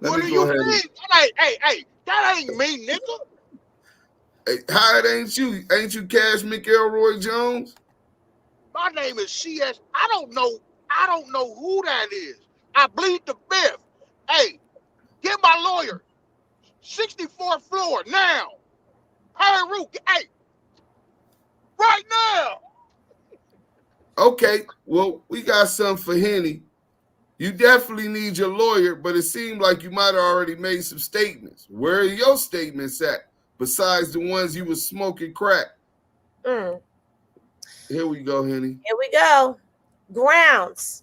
Speaker 10: What do you mean? Hey, that ain't me, nigga.
Speaker 1: Hey, how it ain't you? Ain't you Cash McElroy Jones?
Speaker 10: My name is CS. I don't know who that is. I bleed the fifth. Hey, get my lawyer. 64th floor now. Hey, Rook. Hey, right now.
Speaker 1: Okay, well, we got something for Henny. You definitely need your lawyer, but it seemed like you might have already made some statements. Where are your statements at, besides the ones you was smoking crack? Here we go, Henny.
Speaker 3: Here we go. Grounds.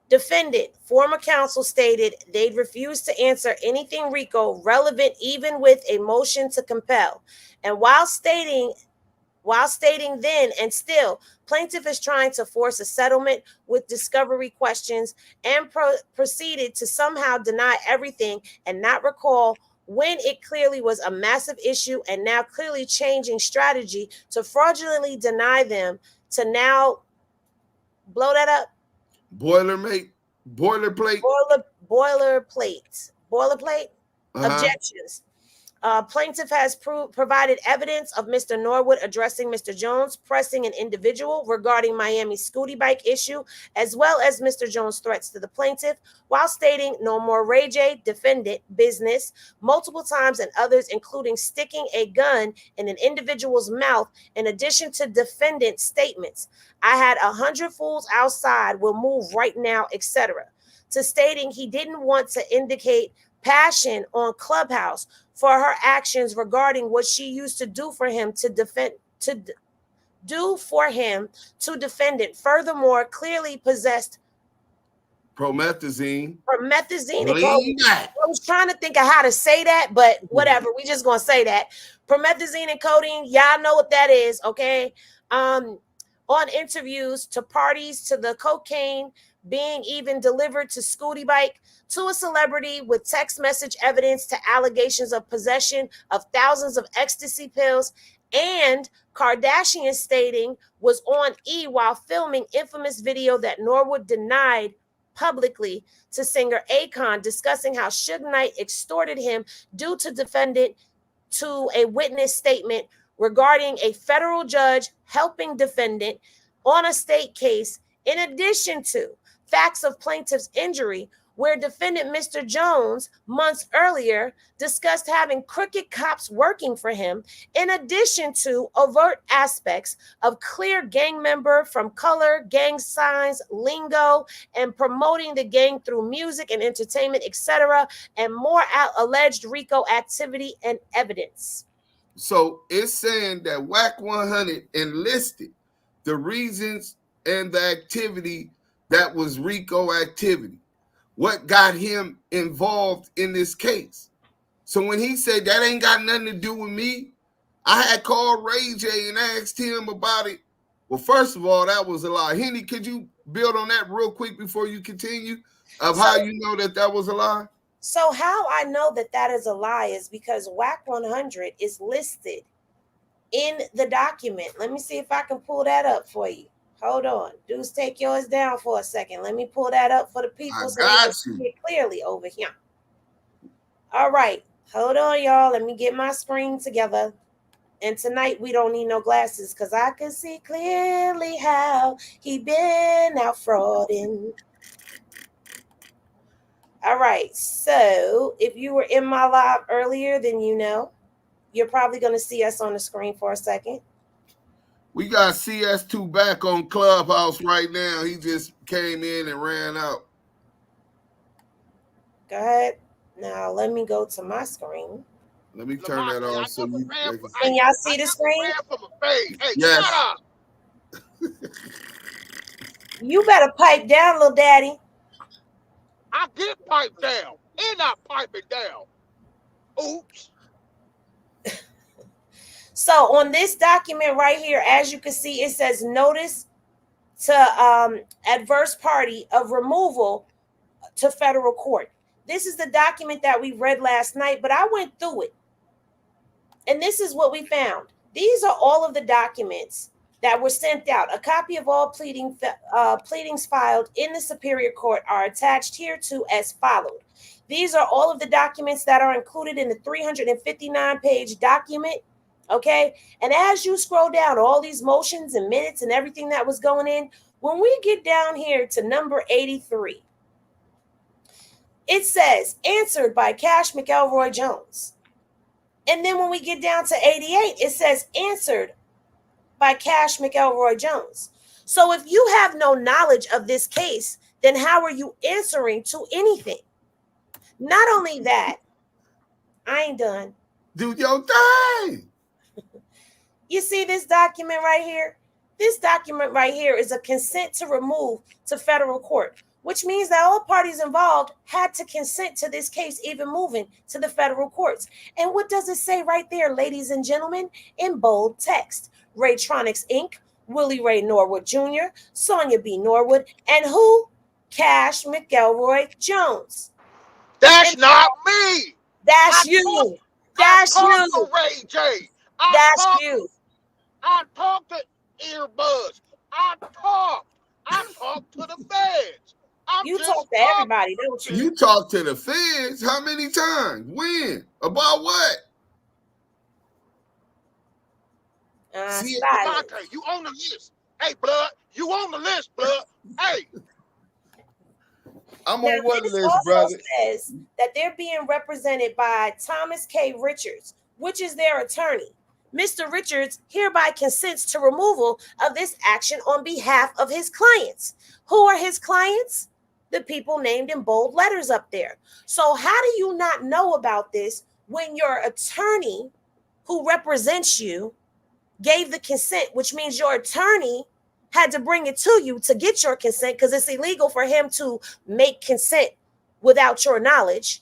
Speaker 3: Defendant, former counsel stated they'd refuse to answer anything RICO relevant, even with a motion to compel. And while stating then and still, plaintiff is trying to force a settlement with discovery questions and proceeded to somehow deny everything and not recall when it clearly was a massive issue and now clearly changing strategy to fraudulently deny them to now blow that up.
Speaker 1: Boilerplate.
Speaker 3: Objections. Plaintiff has provided evidence of Mr. Norwood addressing Mr. Jones, pressing an individual regarding Miami scooty bike issue, as well as Mr. Jones' threats to the plaintiff, while stating no more Ray J defendant business multiple times and others, including sticking a gun in an individual's mouth, in addition to defendant statements. I had 100 fools outside, will move right now, etc. To stating he didn't want to indicate passion on Clubhouse for her actions regarding what she used to do for him to defendant. Furthermore, clearly possessed
Speaker 1: promethazine.
Speaker 3: I was trying to think of how to say that, but whatever. We just gonna say that promethazine and codeine. Y'all know what that is, okay? On interviews to parties, to the cocaine being even delivered to scooty bike, to a celebrity with text message evidence, to allegations of possession of thousands of ecstasy pills, and Kardashian stating was on E while filming infamous video that Norwood denied publicly, to singer Akon discussing how Suge Knight extorted him due to defendant, to a witness statement regarding a federal judge helping defendant on a state case, in addition to facts of plaintiff's injury where defendant Mr. Jones months earlier discussed having crooked cops working for him, in addition to overt aspects of clear gang member from color, gang signs, lingo, and promoting the gang through music and entertainment, etc., and more alleged RICO activity and evidence.
Speaker 1: So it's saying that Wack100 enlisted the reasons and the activity that was RICO activity. What got him involved in this case? So when he said that ain't got nothing to do with me, I had called Ray J and asked him about it. Well, first of all, that was a lie. Henny, could you build on that real quick before you continue of how you know that was a lie?
Speaker 3: So how I know that is a lie is because Wack100 is listed in the document. Let me see if I can pull that up for you. Hold on. Deuce, take yours down for a second. Let me pull that up for the people so they can see it clearly over here. All right. Hold on, y'all. Let me get my screen together. And tonight we don't need no glasses because I can see clearly how he been out frauding. All right. So if you were in my live earlier, then you know. You're probably going to see us on the screen for a second.
Speaker 1: We got CS2 back on Clubhouse right now. He just came in and ran out.
Speaker 3: Go ahead. Now, let me go to my screen.
Speaker 1: Let me turn that off so you
Speaker 3: can y'all see the screen?
Speaker 10: Hey,
Speaker 1: yes.
Speaker 10: Shut
Speaker 3: up. You better pipe down, little daddy.
Speaker 10: I get piped down. And I pipe it down. Oops.
Speaker 3: So on this document right here, as you can see, it says notice to adverse party of removal to federal court. This is the document that we read last night, but I went through it. And this is what we found. These are all of the documents that were sent out. A copy of all pleadings filed in the Superior Court are attached hereto as followed. These are all of the documents that are included in the 359-page document. Okay. And as you scroll down all these motions and minutes and everything that was going in, when we get down here to number 83, it says answered by Cash McElroy Jones. And then when we get down to 88, it says answered by Cash McElroy Jones. So if you have no knowledge of this case, then how are you answering to anything? Not only that, I ain't done.
Speaker 1: Do your thing.
Speaker 3: You see this document right here? This document right here is a consent to remove to federal court, which means that all parties involved had to consent to this case even moving to the federal courts. And what does it say right there, ladies and gentlemen? In bold text, Raytronics Inc., Willie Ray Norwood Jr., Sonia B. Norwood, and who? Cash McElroy Jones.
Speaker 10: That's not me.
Speaker 3: That's you. That's you.
Speaker 10: Ray J.
Speaker 3: That's you.
Speaker 10: I talked to earbuds. I talked to the feds.
Speaker 3: You talk to everybody, don't you?
Speaker 1: You talk to the feds? How many times? When? About what?
Speaker 10: You on the list. Hey, blood. You on the list, blood. Hey.
Speaker 1: I'm on what list, brother?
Speaker 3: Says that they're being represented by Thomas K. Richards, which is their attorney. Mr. Richards hereby consents to removal of this action on behalf of his clients. Who are his clients? The people named in bold letters up there. So how do you not know about this when your attorney who represents you gave the consent, which means your attorney had to bring it to you to get your consent because it's illegal for him to make consent without your knowledge?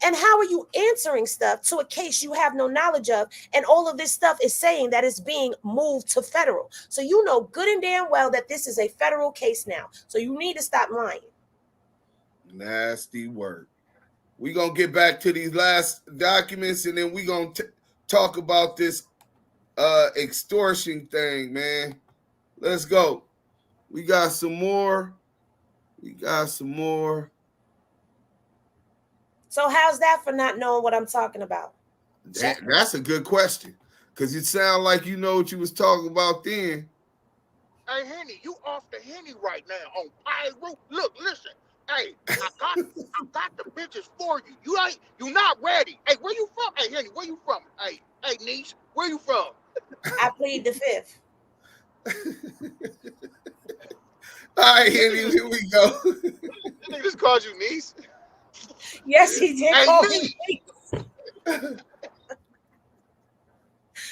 Speaker 3: And how are you answering stuff to a case you have no knowledge of? And all of this stuff is saying that it's being moved to federal. So you know good and damn well that this is a federal case now. So you need to stop lying.
Speaker 1: Nasty work. We're going to get back to these last documents and then we're going to talk about this extortion thing, man. Let's go. We got some more.
Speaker 3: So how's that for not knowing what I'm talking about?
Speaker 1: That's a good question. Because it sounds like you know what you was talking about then.
Speaker 10: Hey, Henny, you off the Henny right now on Pyro. Look, listen. Hey, I got the bitches for you. You not ready. Hey, where you from? Hey, Henny, where you from? Hey, niece, where you from?
Speaker 3: I plead the fifth.
Speaker 1: All right, Henny, here we go.
Speaker 10: They just called you niece.
Speaker 3: Yes, he did.
Speaker 10: Hey,
Speaker 3: call
Speaker 10: niece.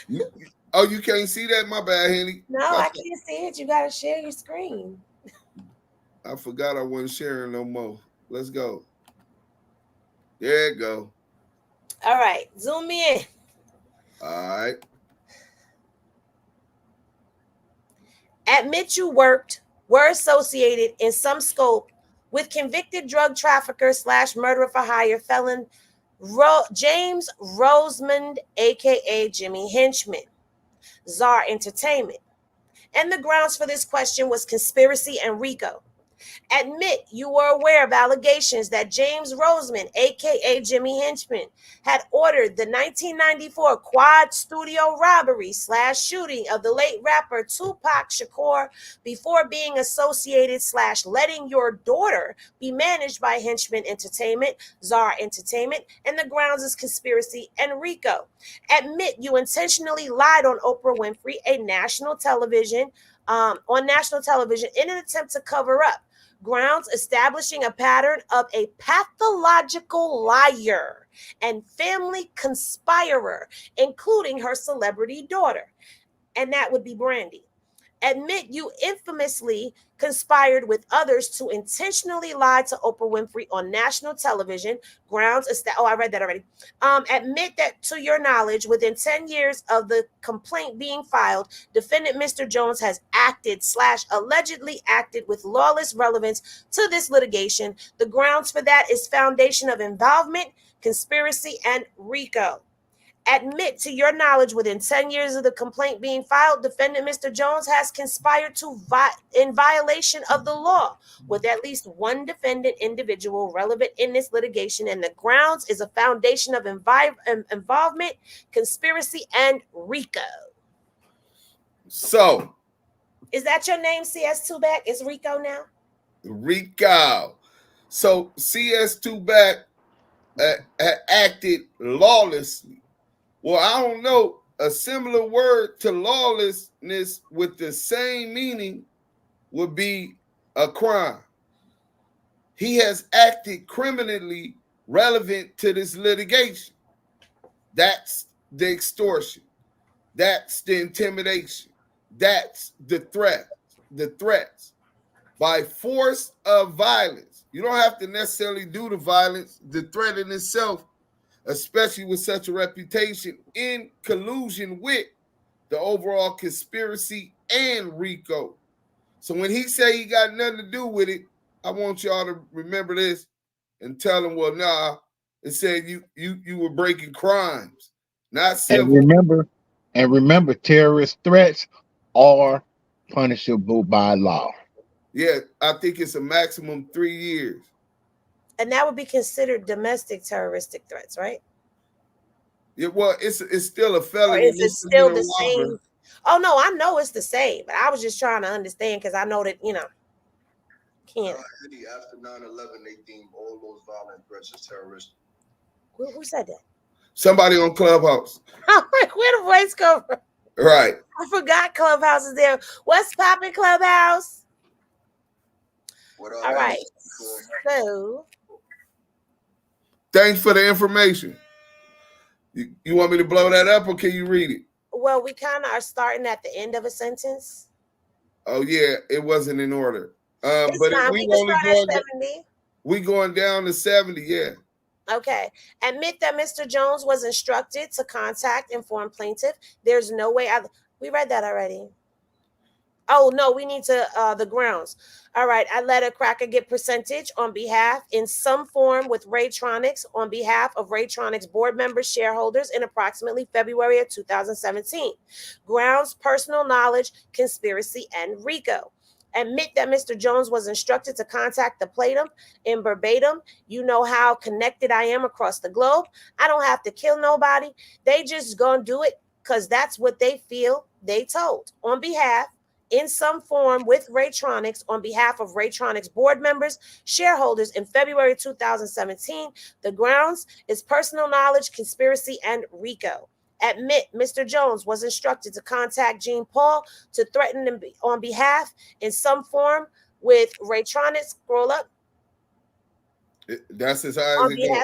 Speaker 3: me.
Speaker 1: Oh, you can't see that? My bad, Henny.
Speaker 3: No, I can't see it. You gotta share your screen.
Speaker 1: I forgot I wasn't sharing no more. Let's go. There you go.
Speaker 3: All right, zoom me in.
Speaker 1: All right.
Speaker 3: Admit you were associated in some scope with convicted drug trafficker / murderer for hire felon James Rosemond, aka Jimmy Henchman, Czar Entertainment. And the grounds for this question was conspiracy and RICO. Admit you were aware of allegations that James Rosemond, aka Jimmy Henchman, had ordered the 1994 quad studio robbery / shooting of the late rapper Tupac Shakur before being associated / letting your daughter be managed by Henchman Entertainment, Czar Entertainment, and the grounds is conspiracy and RICO. Admit you intentionally lied on Oprah Winfrey, on national television in an attempt to cover up. Grounds establishing a pattern of a pathological liar and family conspirer, including her celebrity daughter, and that would be Brandy. Admit you infamously conspired with others to intentionally lie to Oprah Winfrey on national television. Grounds I read that already. Admit that to your knowledge, within 10 years of the complaint being filed, defendant Mr. Jones has acted / allegedly acted with lawless relevance to this litigation. The grounds for that is foundation of involvement, conspiracy, and RICO. Admit to your knowledge, within 10 years of the complaint being filed, defendant Mr. Jones has conspired in violation of the law with at least one defendant individual relevant in this litigation, and the grounds is a foundation of involvement, conspiracy, and RICO.
Speaker 1: So,
Speaker 3: is that your name, CS2 back? It's RICO now?
Speaker 1: RICO. So, CS2 back acted lawlessly. Well, I don't know. A similar word to lawlessness with the same meaning would be a crime. He has acted criminally relevant to this litigation. That's the extortion. That's the intimidation. That's the threats. By force of violence. You don't have to necessarily do the violence. The threat in itself, especially with such a reputation, in collusion with the overall conspiracy and RICO. So when he say he got nothing to do with it, I want y'all to remember this and tell him, well, nah, it said you were breaking crimes, not civil.
Speaker 4: And remember, terrorist threats are punishable by law.
Speaker 1: Yeah, I think it's a maximum 3 years.
Speaker 3: And that would be considered domestic terroristic threats, right?
Speaker 1: Yeah, well, it's still a felony.
Speaker 3: Or is it still the same? Oh, no, I know it's the same, but I was just trying to understand because I know that, can't.
Speaker 11: After 9/11, they deemed all those violent threats as terrorist.
Speaker 3: Who said that?
Speaker 1: Somebody on Clubhouse.
Speaker 3: Where the voice come from?
Speaker 1: Right.
Speaker 3: I forgot Clubhouse is there. What's popping, Clubhouse?
Speaker 11: What up,
Speaker 3: all right. So.
Speaker 1: Thanks for the information. You want me to blow that up or can you read it?
Speaker 3: Well, we kind of are starting at the end of a sentence.
Speaker 1: Oh, yeah. It wasn't in order.
Speaker 3: But
Speaker 1: if
Speaker 3: we only going 70.
Speaker 1: We going down to 70, yeah.
Speaker 3: Okay. Admit that Mr. Jones was instructed to contact informed plaintiff. There's no way. We read that already. Oh, no, we need to, the grounds. All right, I let a cracker get percentage on behalf in some form with Raytronics on behalf of Raytronics board members, shareholders in approximately February of 2017. Grounds, personal knowledge, conspiracy, and RICO. Admit that Mr. Jones was instructed to contact the plaintiff in verbatim. You know how connected I am across the globe. I don't have to kill nobody. They just gonna do it because that's what they feel they told on behalf in some form with Raytronics on behalf of Raytronics board members, shareholders in February 2017. The grounds is personal knowledge, conspiracy, and RICO. Admit Mr. Jones was instructed to contact Jean Paul to threaten him on behalf in some form with Raytronics. Scroll up.
Speaker 1: That's as high as it goes.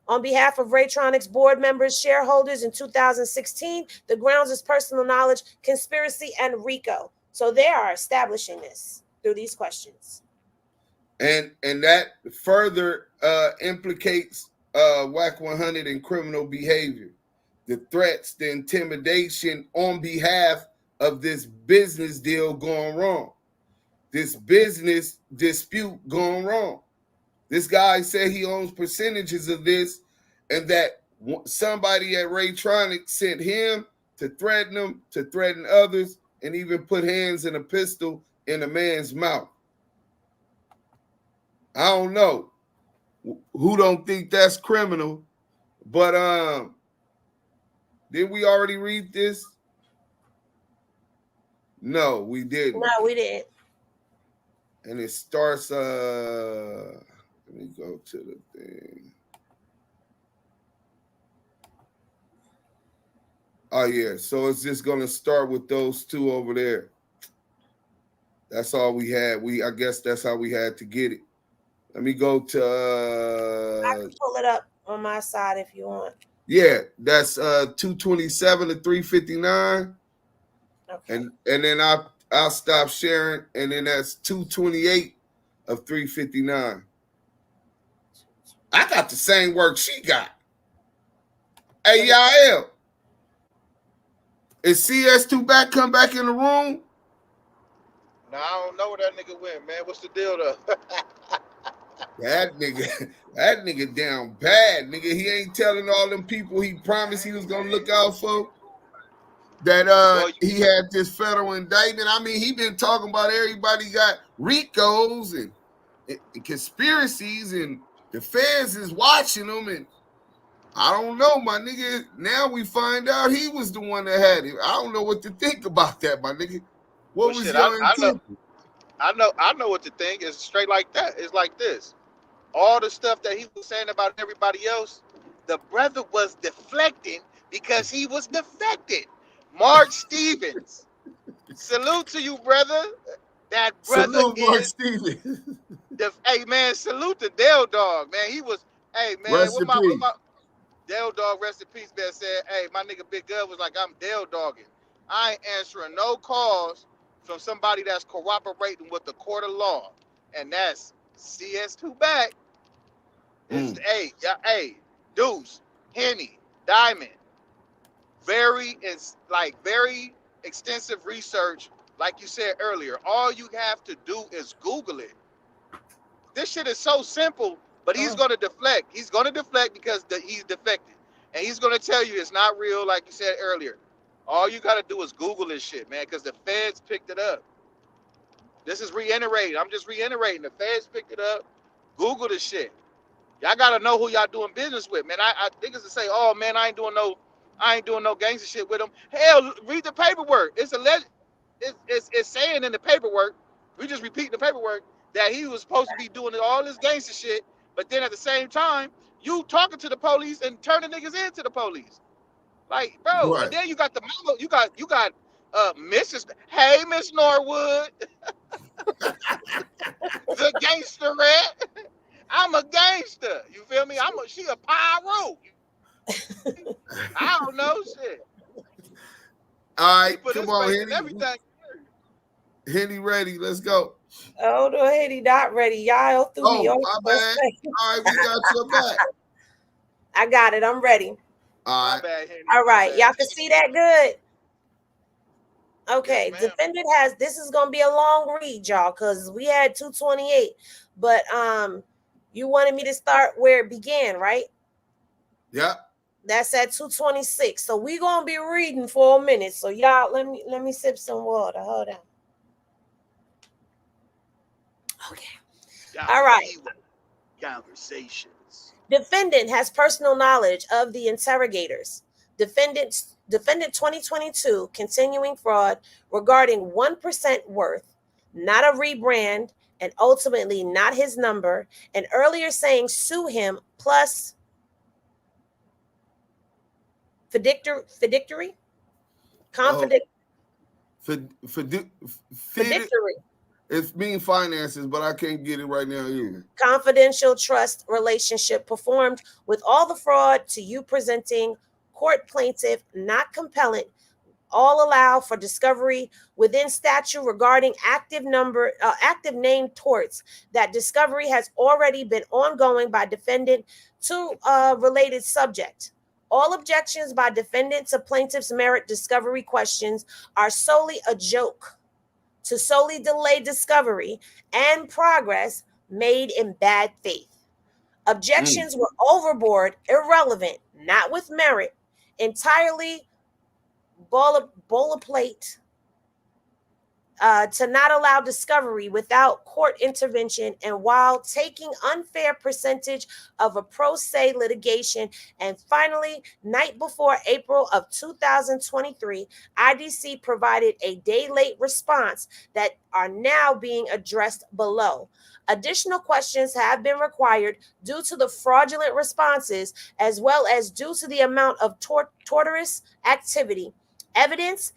Speaker 3: On behalf of Raytronics board members, shareholders in 2016, the grounds is personal knowledge, conspiracy, and RICO. So they are establishing this through these questions.
Speaker 1: And that further implicates Wack100 in criminal behavior. The threats, the intimidation on behalf of this business deal going wrong. This business dispute going wrong. This guy said he owns percentages of this and that somebody at Raytronics sent him to threaten him, to threaten others, and even put hands and a pistol in a man's mouth. I don't know who don't think that's criminal, but did we already read this? No, we didn't.
Speaker 3: No, we didn't.
Speaker 1: And it starts let me go to the thing. Oh, yeah. So it's just going to start with those two over there. That's all we had. I guess that's how we had to get it. Let me go to...
Speaker 3: I can pull it up on my side if you want.
Speaker 1: Yeah, that's 227 to 359. Okay. And then I'll stop sharing. And then that's 228 of 359. I got the same work she got. Hey, y'all, is CS2 back? Come back in the room?
Speaker 10: No, I don't know where that nigga went, man. What's the deal, though?
Speaker 1: That nigga down bad, nigga. He ain't telling all them people he promised he was gonna look out for. That he had this federal indictment. I mean, he been talking about everybody got RICOs and conspiracies, and the feds is watching them, and I don't know, my nigga. Now we find out he was the one that had it. I don't know what to think about that, my nigga. What was your intent?
Speaker 10: I know what to think. It's straight like that. It's like this. All the stuff that he was saying about everybody else, the brother was deflecting because he was defected. Mark Stevens. Salute to you, brother. That brother
Speaker 1: salute Mark Stevens.
Speaker 10: Hey, man, salute to Dale Dog, man. He was, hey, man,
Speaker 1: rest in peace.
Speaker 10: Dale Dog, rest in peace, man, said, hey, my nigga Big Gov was like, I'm Dale Dogging. I ain't answering no calls from somebody that's cooperating with the court of law. And that's CS2 back. It's hey, Duse, Henny, Diamond. Very extensive research, like you said earlier. All you have to do is Google it. This shit is so simple, but he's going to deflect. He's going to deflect because he's defected. And he's going to tell you it's not real, like you said earlier. All you got to do is Google this shit, man, because the feds picked it up. This is reiterating. I'm just reiterating. The feds picked it up. Google this shit. Y'all got to know who y'all doing business with, man. I niggas to say, oh, man, I ain't doing no gangster shit with them. Hell, read the paperwork. It's alleged. It's saying in the paperwork, we just repeating the paperwork, that he was supposed to be doing all this gangster shit, but then at the same time, you talking to the police and turning niggas into the police. Like, bro, right. And then you got the mama, you got Mrs. Hey, Miss Norwood. The gangsterette. I'm a gangster. You feel me? She a pyro. I don't know shit.
Speaker 1: All right, come on, Henny. Everything. Henny ready. Let's go.
Speaker 3: Oh, no, Henny not ready. Y'all threw me off.
Speaker 1: My bad. All right, we got your back.
Speaker 3: I got it. I'm ready.
Speaker 1: All right.
Speaker 10: Bad, Henny.
Speaker 3: All right. Y'all can see that good. Okay. Yes, defendant has, this is going to be a long read, y'all, because we had 228. But you wanted me to start where it began, right?
Speaker 1: Yeah.
Speaker 3: That's at 226. So we're going to be reading for a minute. So y'all, let me sip some water. Hold on. Okay. All right.
Speaker 10: Conversations.
Speaker 3: Defendant has personal knowledge of the interrogators. Defendant Defendant 2022 continuing fraud regarding 1% worth, not a rebrand, and ultimately not his number, and earlier saying sue him plus fiduciary? Fiduciary.
Speaker 1: It's mean finances, but I can't get it right now either.
Speaker 3: Confidential trust relationship performed with all the fraud to you presenting court plaintiff not compelling. All allow for discovery within statute regarding active name torts. That discovery has already been ongoing by defendant to related subject. All objections by defendant to plaintiff's merit discovery questions are solely a joke to solely delay discovery and progress made in bad faith. Objections were overboard, irrelevant, not with merit, entirely boilerplate, to not allow discovery without court intervention, and while taking unfair percentage of a pro se litigation. And finally, night before April of 2023, IDC provided a day late response that are now being addressed below. Additional questions have been required due to the fraudulent responses, as well as due to the amount of torturous activity. Evidence,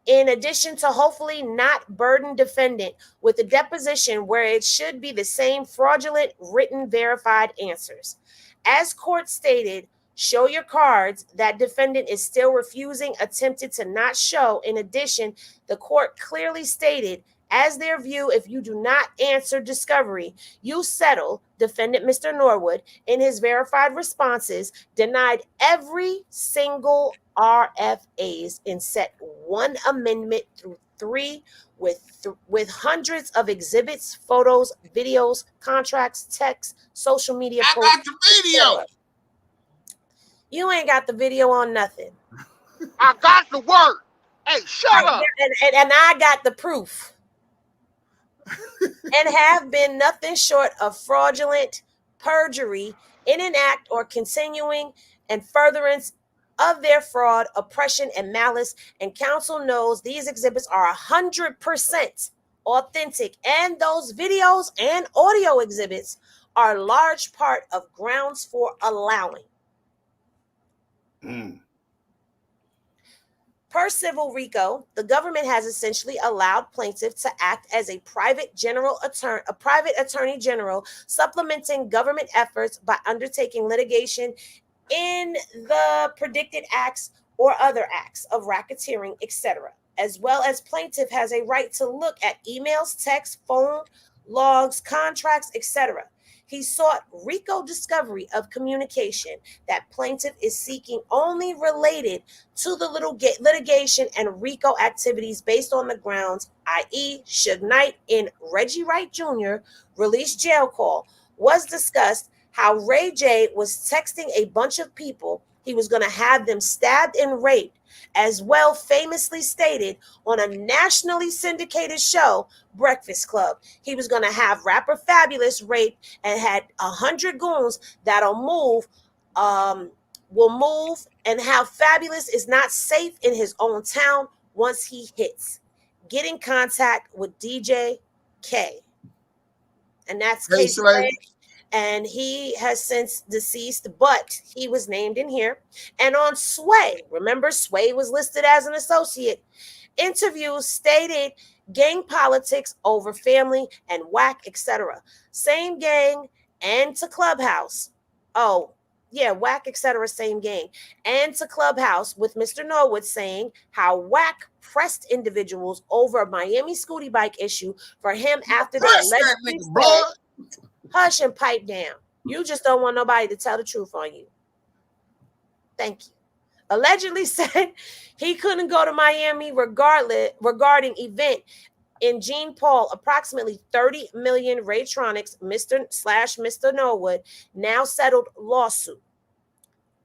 Speaker 3: in addition to hopefully not burden defendant with a deposition where it should be the same fraudulent written verified answers. As court stated, show your cards. That defendant is still refusing, attempted to not show. In addition, the court clearly stated as their view, if you do not answer discovery, you settle. Defendant Mr. Norwood, in his verified responses, denied every single RFAs and set one amendment through three with hundreds of exhibits, photos, videos, contracts, texts, social media posts.
Speaker 1: I got the video.
Speaker 3: You ain't got the video on nothing.
Speaker 10: I got the word. Hey, shut up.
Speaker 3: And I got the proof. And have been nothing short of fraudulent perjury in an act or continuing and furtherance of their fraud, oppression, and malice. And counsel knows these exhibits are 100% authentic, and those videos and audio exhibits are a large part of grounds for allowing. Per Civil Rico, the government has essentially allowed plaintiffs to act as a private attorney general, supplementing government efforts by undertaking litigation in the predicted acts or other acts of racketeering, etc. As well as plaintiff has a right to look at emails, texts, phone logs, contracts, etc. He sought RICO discovery of communication that plaintiff is seeking only related to the litigation and RICO activities based on the grounds, i.e. Suge Knight in Reggie Wright Jr. release jail call, was discussed how Ray J was texting a bunch of people he was going to have them stabbed and raped, as well famously stated on a nationally syndicated show, Breakfast Club. He was going to have rapper Fabulous raped and had 100 goons that'll move, will move, and how Fabulous is not safe in his own town once he hits. Get in contact with DJ K. And that's K. And he has since deceased, but he was named in here. And on Sway, remember Sway was listed as an associate. Interviews stated gang politics over family and whack, etc. Same gang and to Clubhouse. Oh, yeah, whack, etc. Same gang. And to Clubhouse with Mr. Norwood saying how whack pressed individuals over a Miami Scooty bike issue for him after they allegedly said, hush and pipe down. You just don't want nobody to tell the truth on you. Thank you. Allegedly said he couldn't go to Miami regarding event in Gene Paul, approximately 30 million Raytronics, Mr. Norwood, now settled lawsuit.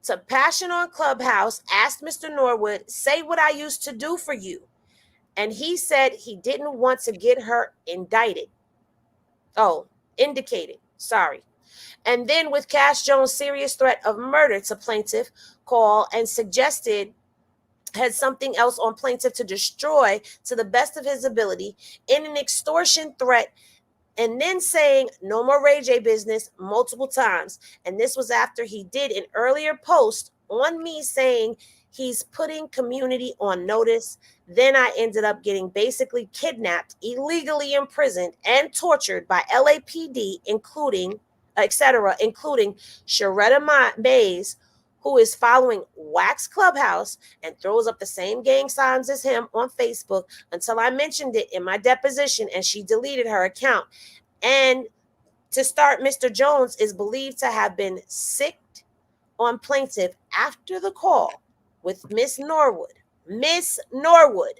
Speaker 3: To Passion on Clubhouse asked Mr. Norwood, say what I used to do for you. And he said he didn't want to get her indicted. Indicated. Sorry. And then with Cash Jones' serious threat of murder to plaintiff call and suggested had something else on plaintiff to destroy to the best of his ability in an extortion threat, and then saying no more Ray J business multiple times. And this was after he did an earlier post on me saying he's putting community on notice. Then I ended up getting basically kidnapped, illegally imprisoned, and tortured by LAPD, including Sharetta Mays, who is following Wax Clubhouse and throws up the same gang signs as him on Facebook until I mentioned it in my deposition and she deleted her account. And to start, Mr. Jones is believed to have been sicked on plaintiff after the call with Miss Norwood. Miss Norwood,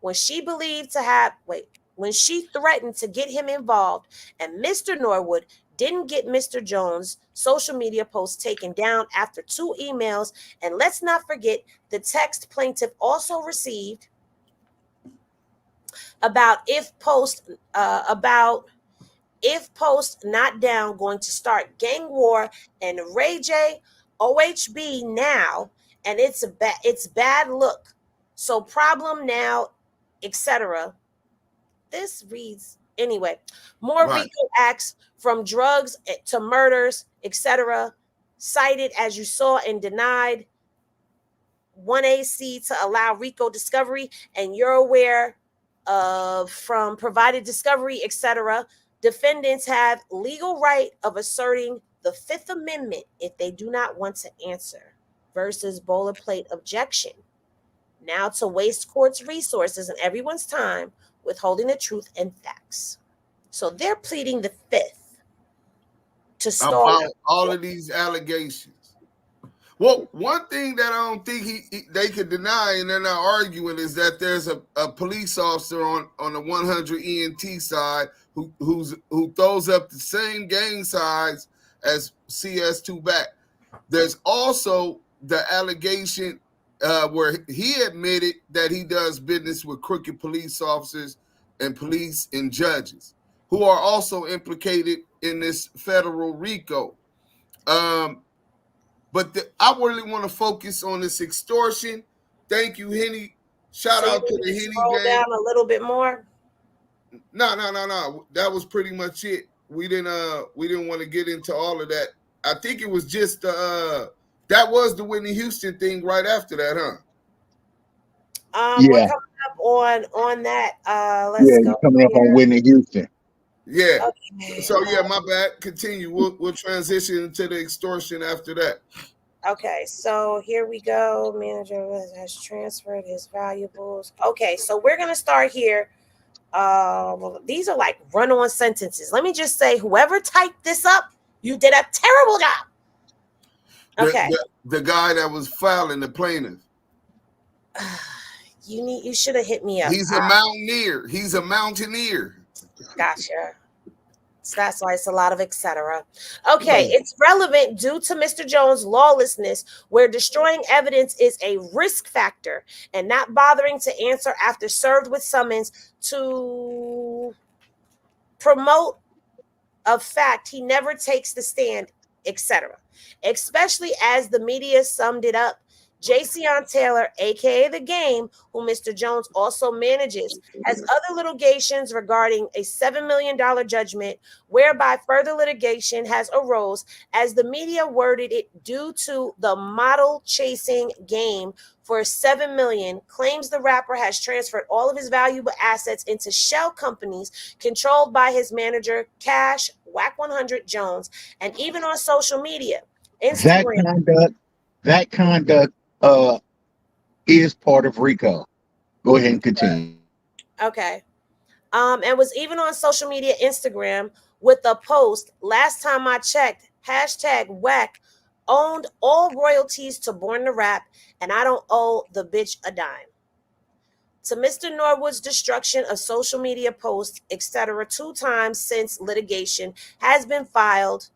Speaker 3: when she threatened to get him involved, and Mr. Norwood didn't get Mr. Jones' social media posts taken down after 2 emails. And let's not forget the text plaintiff also received about if post not down going to start gang war and Ray J OHB now, and it's bad look. So problem now, etc. This reads anyway. More
Speaker 1: Right.
Speaker 3: RICO acts from drugs to murders, etc. Cited as you saw and denied 1AC to allow RICO discovery, and you're aware of from provided discovery, etc. Defendants have legal right of asserting the Fifth Amendment if they do not want to answer versus boilerplate objection. Now to waste court's resources and everyone's time withholding the truth and facts. So they're pleading the Fifth to stall
Speaker 1: About all of these allegations. Well, one thing that I don't think they could deny, and they're not arguing, is that there's a police officer on the 100 ENT side who throws up the same gang signs as CS2 back. There's also the allegation where he admitted that he does business with crooked police officers and police and judges who are also implicated in this Federal Rico. But I really want to focus on this extortion. Thank you, Henny. Shout out to the Henny
Speaker 3: scroll
Speaker 1: gang.
Speaker 3: down a little bit more.
Speaker 1: No. That was pretty much it. We didn't want to get into all of that. I think it was just that was the Whitney Houston thing right after that, huh?
Speaker 3: We're coming up on that. Let's go.
Speaker 4: Coming up on Whitney Houston.
Speaker 1: Yeah.
Speaker 3: Okay.
Speaker 1: So yeah, my bad. Continue. We'll transition to the extortion after that.
Speaker 3: Okay, so here we go. Manager has transferred his valuables. Okay, so we're gonna start here. These are like run-on sentences. Let me just say, whoever typed this up, you did a terrible job. Okay.
Speaker 1: The guy that was filing the plaintiff.
Speaker 3: You should have hit me up.
Speaker 1: He's a mountaineer. He's a mountaineer.
Speaker 3: Gotcha. So that's why it's a lot of etc. Okay, it's relevant due to Mr. Jones' lawlessness, where destroying evidence is a risk factor and not bothering to answer after served with summons to promote a fact he never takes the stand, etc. Especially as the media summed it up. Jayceon Taylor, aka The Game, who Mr. Jones also manages, has other litigations regarding a $7 million judgment, whereby further litigation has arose, as the media worded it, due to the model chasing game for $7 million, claims the rapper has transferred all of his valuable assets into shell companies controlled by his manager, Cash Wack100 Jones, and even on social media, Instagram.
Speaker 4: That conduct is part of RICO. Go ahead and continue.
Speaker 3: Okay. And was even on social media, Instagram, with a post. Last time I checked, #Wack owned all royalties to Born to Rap, and I don't owe the bitch a dime. To Mr. Norwood's destruction of social media posts, etc., 2 times since litigation has been filed,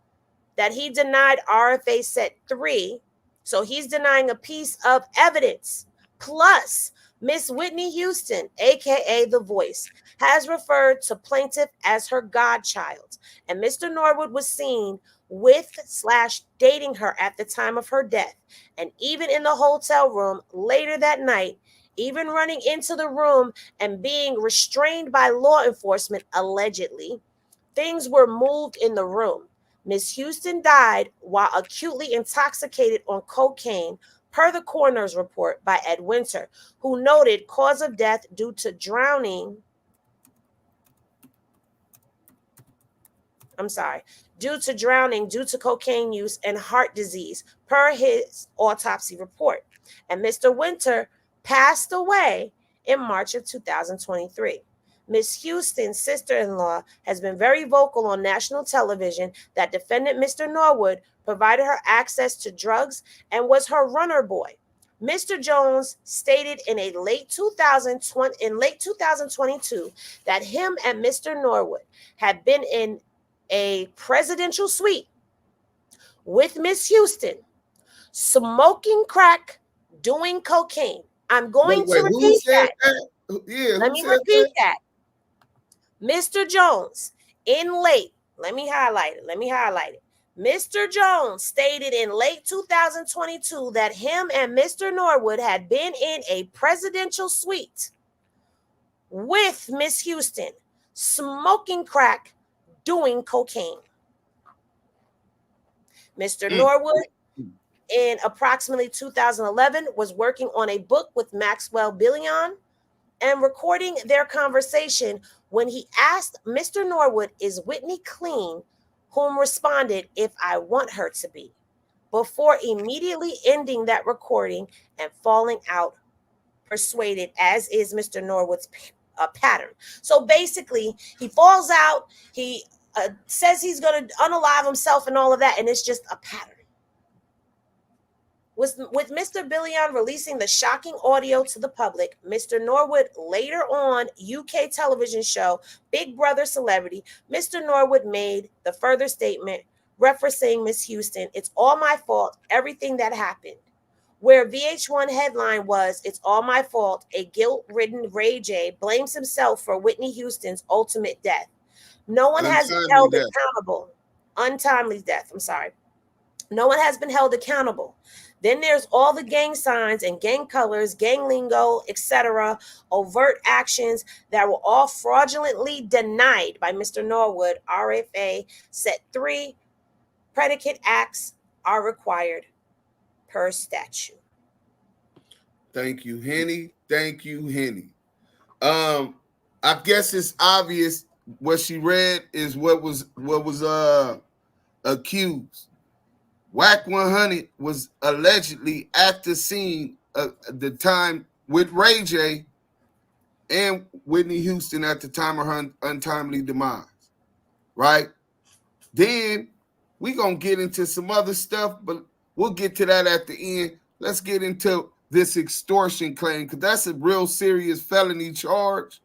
Speaker 3: that he denied RFA set 3. So he's denying a piece of evidence. Plus, Miss Whitney Houston, aka The Voice, has referred to plaintiff as her godchild. And Mr. Norwood was seen with/dating her at the time of her death, and even in the hotel room later that night, even running into the room and being restrained by law enforcement, allegedly. Things were moved in the room. Miss Houston died while acutely intoxicated on cocaine, per the coroner's report by Ed Winter, who noted cause of death due to drowning. Due to cocaine use and heart disease, per his autopsy report. And Mr. Winter passed away in March of 2023. Miss Houston's sister-in-law has been very vocal on national television that defendant Mr. Norwood provided her access to drugs and was her runner boy. Mr. Jones stated in late 2022 that him and Mr. Norwood had been in a presidential suite with Miss Houston, smoking crack, doing cocaine. I'm going to repeat that. Let me repeat that. Mr. Jones, let me highlight it. Mr. Jones stated in late 2022 that him and Mr. Norwood had been in a presidential suite with Miss Houston, smoking crack, doing cocaine. Mr. Norwood, in approximately 2011, was working on a book with Maxwell Billion and recording their conversation when he asked Mr. Norwood, "Is Whitney clean?" whom responded, "If I want her to be," before immediately ending that recording and falling out, persuaded, as is Mr. Norwood's pattern. So basically, he falls out, he says he's going to unalive himself and all of that, and it's just a pattern. With Mr. Billion releasing the shocking audio to the public, Mr. Norwood later on UK television show Big Brother Celebrity, Mr. Norwood made the further statement referencing Miss Houston, "It's all my fault, everything that happened." Where VH1 headline was, "It's all my fault, a guilt-ridden Ray J blames himself for Whitney Houston's ultimate death. No one has been held accountable." Untimely death, I'm sorry. No one has been held accountable. Then there's all the gang signs and gang colors, gang lingo, etc., overt actions that were all fraudulently denied by Mr. Norwood. RFA set 3 predicate acts are required per statute.
Speaker 1: Thank you, Henny. I guess it's obvious what she read is what was accused. Wack100 was allegedly at the scene at the time with Ray J and Whitney Houston at the time of her untimely demise, right? Then we gonna get into some other stuff, but we'll get to that at the end. Let's get into this extortion claim, because that's a real serious felony charge,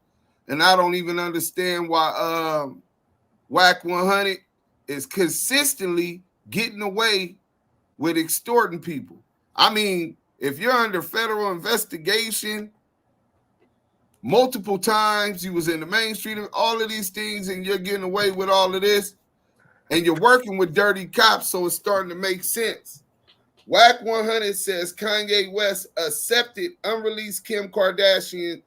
Speaker 1: and I don't even understand why Wack100 is consistently getting away with extorting people. I mean, if you're under federal investigation multiple times, you was in the mainstream, all of these things, and you're getting away with all of this, and you're working with dirty cops, so it's starting to make sense. Wack100 says Kanye West accepted unreleased Kim Kardashian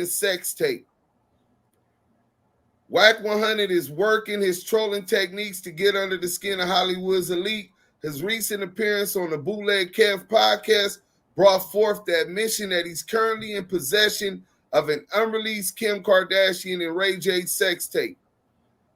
Speaker 1: sex tape. Wack100 is working his trolling techniques to get under the skin of Hollywood's elite. His recent appearance on the Bootleg Kev podcast brought forth the admission that he's currently in possession of an unreleased Kim Kardashian and Ray J sex tape.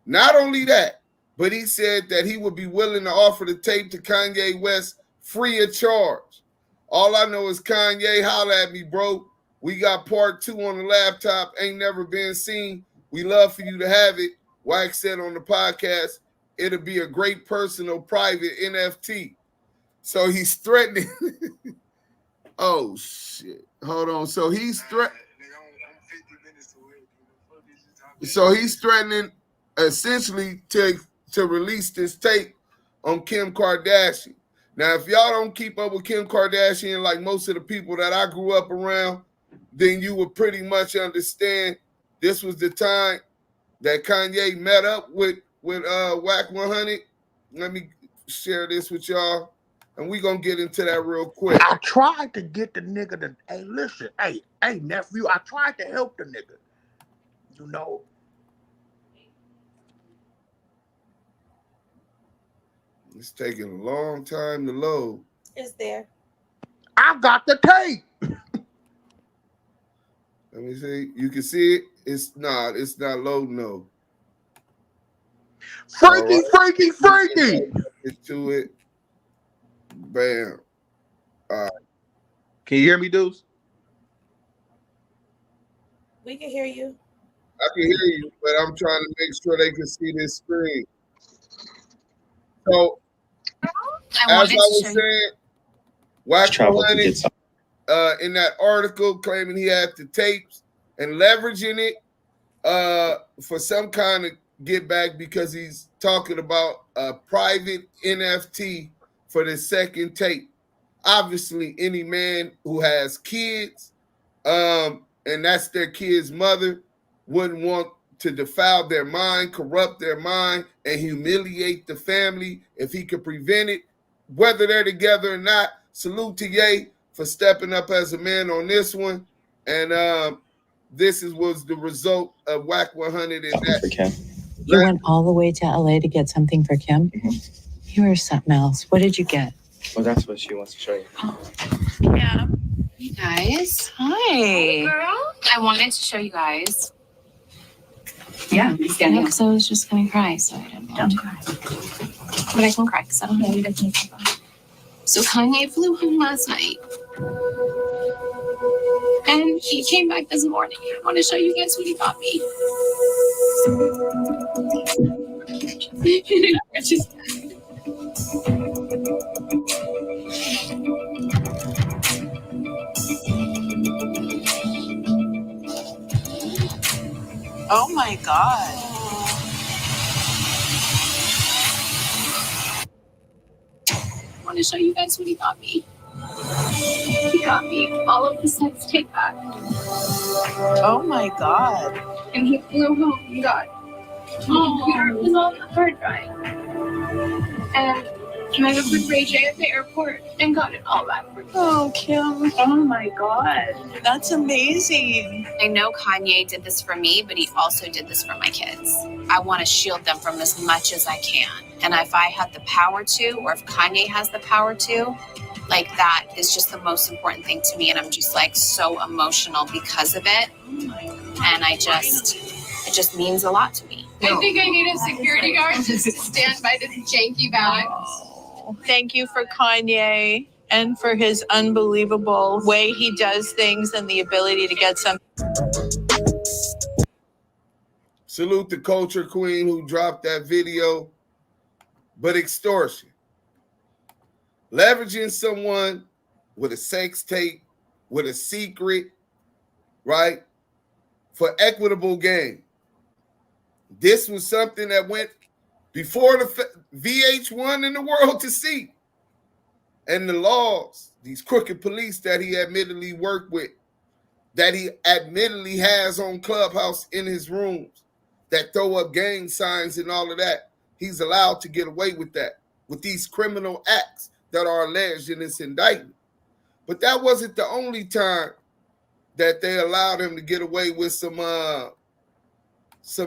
Speaker 1: Not only that, but he said that he would be willing to offer the tape to Kanye West free of charge. All I know is Kanye, holla at me, bro. We got part 2 on the laptop, ain't never been seen. We love for you to have it. Wack said on the podcast, it'll be a great personal private NFT. So he's threatening. Oh, shit. Hold on. So he's threatening essentially to release this tape on Kim Kardashian. Now, if y'all don't keep up with Kim Kardashian like most of the people that I grew up around, then you would pretty much understand this was the time that Kanye met up with with Wack100. Let me share this with y'all, and we gonna get into that real quick.
Speaker 10: I tried to get the nigga to, hey, listen, hey, nephew, I tried to help the nigga. You know.
Speaker 1: It's taking a long time to load.
Speaker 3: It's there.
Speaker 10: I got the tape.
Speaker 1: Let me see. You can see it. It's not loading though.
Speaker 10: Freaky.
Speaker 1: Get to it. Bam. All right.
Speaker 2: Can you hear me, Deuce?
Speaker 3: We can hear you.
Speaker 1: I can hear you, but I'm trying to make sure they can see this screen. So, as I was saying, Wack100 in that article claiming he had the tapes and leveraging it for some kind of get back because he's talking about a private NFT for the second tape. Obviously, any man who has kids, and that's their kid's mother, wouldn't want to defile their mind, corrupt their mind, and humiliate the family if he could prevent it, whether they're together or not. Salute to Ye for stepping up as a man on this one. And this was the result of Wack100 and that.
Speaker 12: You went all the way to LA to get something for Kim? Mm-hmm. You were something else. What did you get?
Speaker 13: Well, that's what she wants to show you.
Speaker 12: Oh. Yeah. Hey guys. Hi.
Speaker 14: Hey, girl. I wanted to show you guys.
Speaker 12: Yeah, because I was just gonna cry, so I didn't want to cry.
Speaker 14: But I can cry because I don't know you guys need to cry. So Kanye flew home last night. And he came back this morning. I want to show you guys what he got me.
Speaker 12: Oh my God.
Speaker 14: I want to show you guys what he got me. He got me all of the sex tape back.
Speaker 12: Oh my God.
Speaker 14: And he flew home and got the computer. It was on the hard drive. And I was with Ray J at the airport and got it all back for me.
Speaker 12: Oh, Kim. Oh my God. That's amazing.
Speaker 15: I know Kanye did this for me, but he also did this for my kids. I want to shield them from as much as I can. And if I had the power to, or if Kanye has the power to, like, that is just the most important thing to me. And I'm just like so emotional because of it. And it just means a lot to me.
Speaker 14: I think I need a security guard just to stand by this janky bag.
Speaker 12: Oh, thank you for Kanye and for his unbelievable way he does things and the ability to get some.
Speaker 1: Salute the culture queen who dropped that video. But extortion. Leveraging someone with a sex tape, with a secret, right? For equitable gain. This was something that went before the VH1 in the world to see. And the laws, these crooked police that he admittedly worked with, that he admittedly has on Clubhouse in his rooms, that throw up gang signs and all of that. He's allowed to get away with that, with these criminal acts that are alleged in this indictment. But that wasn't the only time that they allowed him to get away with some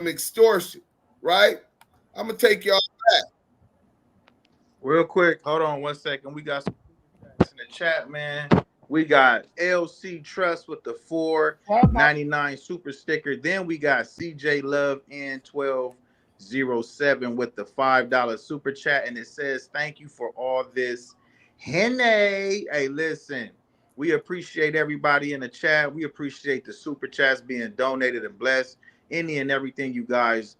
Speaker 1: extortion, right? I'm gonna take y'all back.
Speaker 2: Real quick, hold on 1 second. We got some in the chat, man. We got LC Trust with the $4.99 super sticker. Then we got CJ Love N1207 with the $5 super chat, and it says, "Thank you for all this, Henny." Hey, listen, we appreciate everybody in the chat. We appreciate the super chats being donated and blessed. Any and everything you guys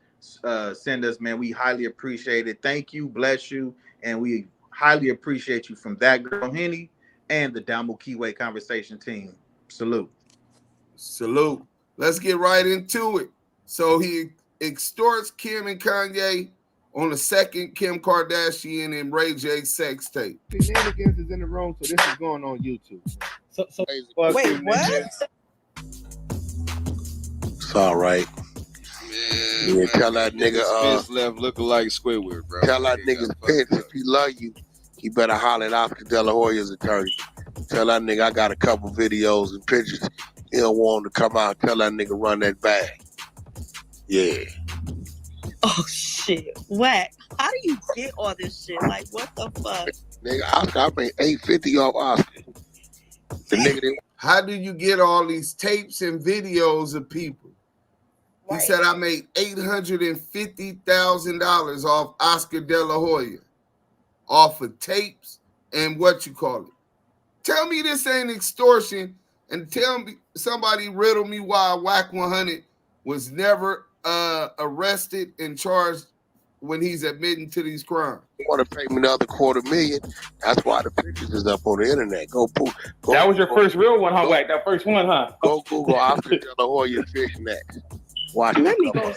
Speaker 2: send us, man, we highly appreciate it. Thank you, bless you, and we highly appreciate you from that girl Henny and the Damu Kiwe conversation team. Salute.
Speaker 1: Salute. Let's get right into it. So he extorts Kim and Kanye on the second Kim Kardashian and Ray J sex tape.
Speaker 16: Shenanigans is in the room, so this is going on YouTube. So
Speaker 12: wait, what?
Speaker 9: It's all right.
Speaker 17: Yeah, tell that nigga
Speaker 18: Spence left looking like Squidward, bro.
Speaker 17: Tell that nigga Spence if he love you, he better holler at Oscar De La Hoya's attorney. Tell that nigga I got a couple videos and pictures. He don't want him to come out. Tell that nigga run that bag. Yeah.
Speaker 19: Oh shit, Wack. How do you get all this shit? Like, what the fuck?
Speaker 17: Nigga, Oscar, I made $850 off Oscar. The nigga didn't.
Speaker 1: How do you get all these tapes and videos of people? He said I made $850,000 off Oscar De La Hoya, off of tapes and what you call it. Tell me this ain't extortion, and tell me somebody riddle me why Wack100 was never arrested and charged when he's admitting to these crimes.
Speaker 17: You want to pay me another $250,000? That's why the pictures is up on the internet. Go
Speaker 20: that was your first real one, huh, Wack? That first one, huh?
Speaker 17: Go Google Oscar De La Hoya fishnets. Watch
Speaker 19: Let me go.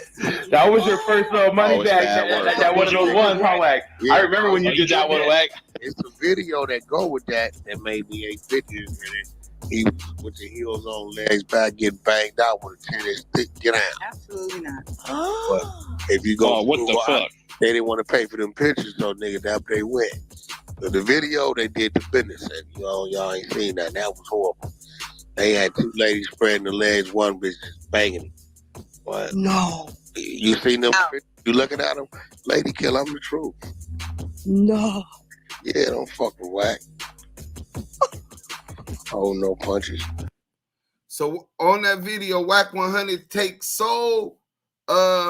Speaker 20: That was your first little money bag. That one of those ones, huh, Wack?
Speaker 17: Yeah,
Speaker 20: I remember when you did that one, Wack.
Speaker 17: It's a video that go with that made me $850. He was with the heels on, legs back, getting banged out with a 10-inch stick. Get out.
Speaker 19: Absolutely not.
Speaker 17: But if you go,
Speaker 18: what the fuck?
Speaker 17: They didn't want to pay for them pictures, so nigga, that they went. But the video, they did the business, and y'all ain't seen that. That was horrible. They had two ladies spreading the legs, one bitch just banging him. What?
Speaker 19: No.
Speaker 17: You seen them? You looking at them? Lady kill, I'm the truth.
Speaker 19: No.
Speaker 17: Yeah, don't fuck with Wack. Oh, no punches.
Speaker 1: So on that video, Wack100 takes sole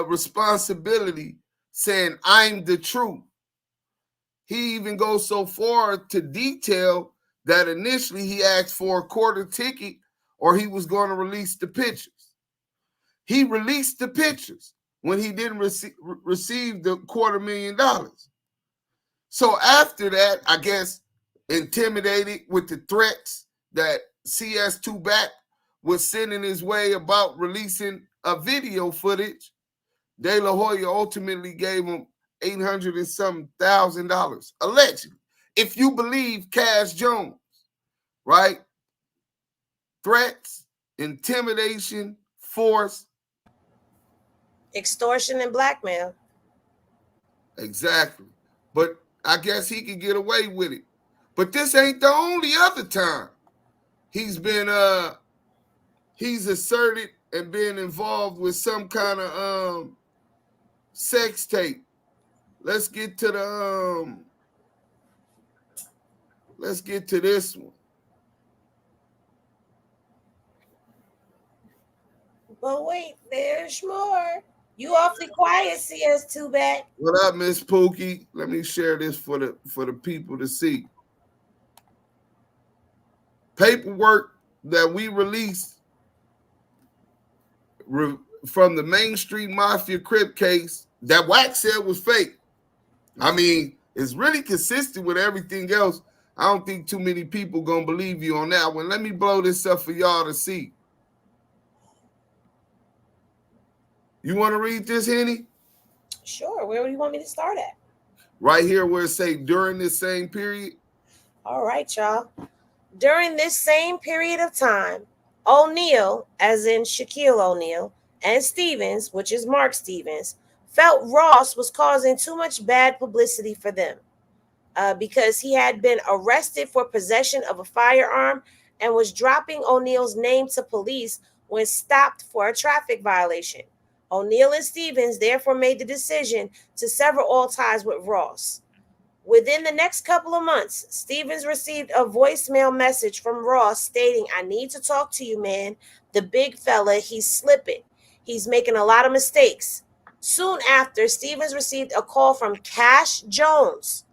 Speaker 1: responsibility, saying I'm the truth. He even goes so far to detail that initially he asked for a quarter ticket or he was going to release the pictures. He released the pictures when he didn't receive the $250,000. So after that, I guess, intimidated with the threats that CS2 Back was sending his way about releasing a video footage, De La Hoya ultimately gave him $800 and some thousand, allegedly. If you believe Cash Jones, right? Threats, intimidation, force,
Speaker 3: extortion, and blackmail.
Speaker 1: Exactly. But I guess he could get away with it. But this ain't the only other time he's been he's asserted and been involved with some kind of sex tape. Let's get to the let's get to this one.
Speaker 3: But wait, there's more. You awfully quiet, CS2 Back.
Speaker 1: What up, Miss Pookie? Let me share this for the people to see. Paperwork that we released from the Main Street Mafia Crip case that Wack said was fake. I mean, it's really consistent with everything else. I don't think too many people gonna believe you on that one. Let me blow this up for y'all to see. You want to read this, Henny?
Speaker 3: Sure. Where do you want me to start at?
Speaker 1: Right here where it say during this same period.
Speaker 3: All right, y'all. During this same period of time, O'Neal, as in Shaquille O'Neal, and Stevens, which is Mark Stevens, felt Ross was causing too much bad publicity for them because he had been arrested for possession of a firearm and was dropping O'Neal's name to police when stopped for a traffic violation. O'Neal and Stevens therefore made the decision to sever all ties with Ross. Within the next couple of months, Stevens received a voicemail message from Ross stating, "I need to talk to you, man. The big fella, he's slipping. He's making a lot of mistakes." Soon after, Stevens received a call from Cash Jones.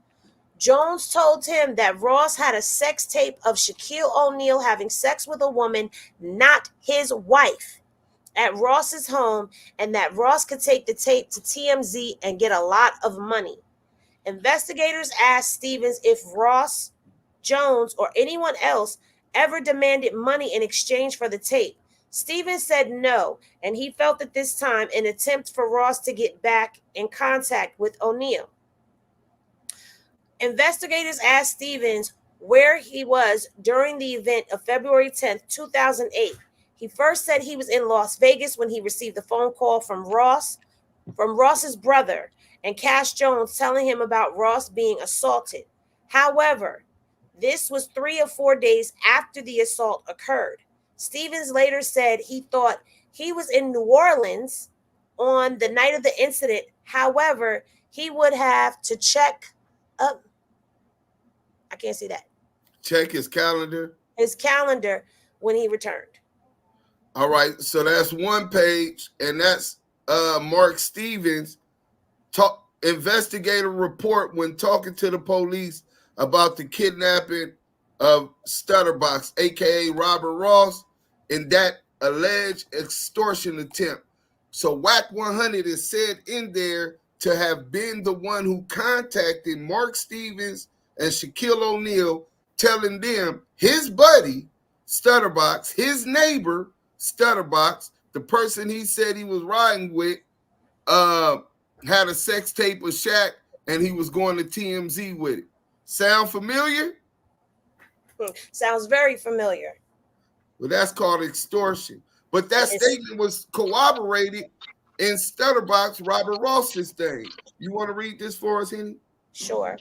Speaker 3: Jones told him that Ross had a sex tape of Shaquille O'Neal having sex with a woman, not his wife, at Ross's home, and that Ross could take the tape to TMZ and get a lot of money. Investigators asked Stevens if Ross, Jones, or anyone else ever demanded money in exchange for the tape. Stevens said no, and he felt at this time an attempt for Ross to get back in contact with O'Neal. Investigators asked Stevens where he was during the event of February 10th, 2008. He first said he was in Las Vegas when he received a phone call from Ross's brother and Cash Jones telling him about Ross being assaulted. However, this was 3 or 4 days after the assault occurred. Stevens later said he thought he was in New Orleans on the night of the incident. However, he would have to check up. I can't see that.
Speaker 1: Check his calendar.
Speaker 3: His calendar when he returned.
Speaker 1: All right, so that's one page, and that's Mark Stevens investigative report when talking to the police about the kidnapping of Stutterbox, aka Robert Ross, and that alleged extortion attempt. So Wack100 is said in there to have been the one who contacted Mark Stevens and Shaquille O'Neal, telling them his buddy Stutterbox, his neighbor Stutterbox, the person he said he was riding with, had a sex tape with Shaq, and he was going to TMZ with it. Sound familiar?
Speaker 3: Sounds very familiar.
Speaker 1: Well, that's called extortion. But that statement was corroborated in Stutterbox, Robert Ross's thing. You want to read this for us, Henny?
Speaker 3: Sure.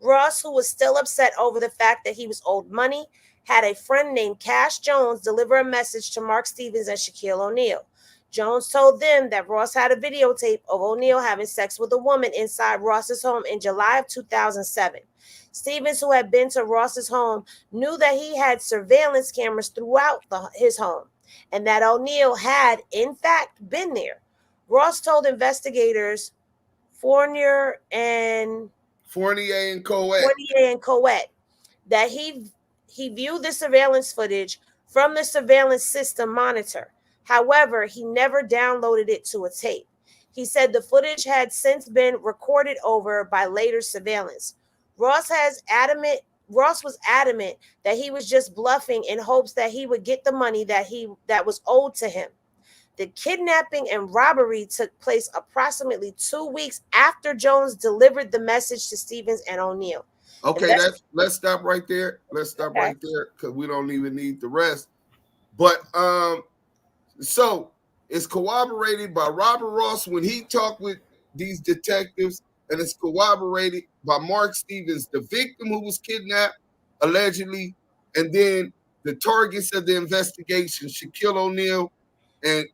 Speaker 3: Ross, who was still upset over the fact that he was owed money, had a friend named Cash Jones deliver a message to Mark Stevens and Shaquille O'Neal. Jones told them that Ross had a videotape of O'Neal having sex with a woman inside Ross's home in July of 2007. Stevens, who had been to Ross's home, knew that he had surveillance cameras throughout his home and that O'Neal had, in fact, been there. Ross told investigators Fournier and Coet that he viewed the surveillance footage from the surveillance system monitor. However, he never downloaded it to a tape. He said the footage had since been recorded over by later surveillance. Ross was adamant that he was just bluffing in hopes that he would get the money that was owed to him. The kidnapping and robbery took place approximately 2 weeks after Jones delivered the message to Stevens and O'Neal.
Speaker 1: Okay, let's stop right there. Let's stop right there because we don't even need the rest. But so it's corroborated by Robert Ross when he talked with these detectives, and it's corroborated by Mark Stevens, the victim who was kidnapped, allegedly, and then the targets of the investigation, Shaquille O'Neal and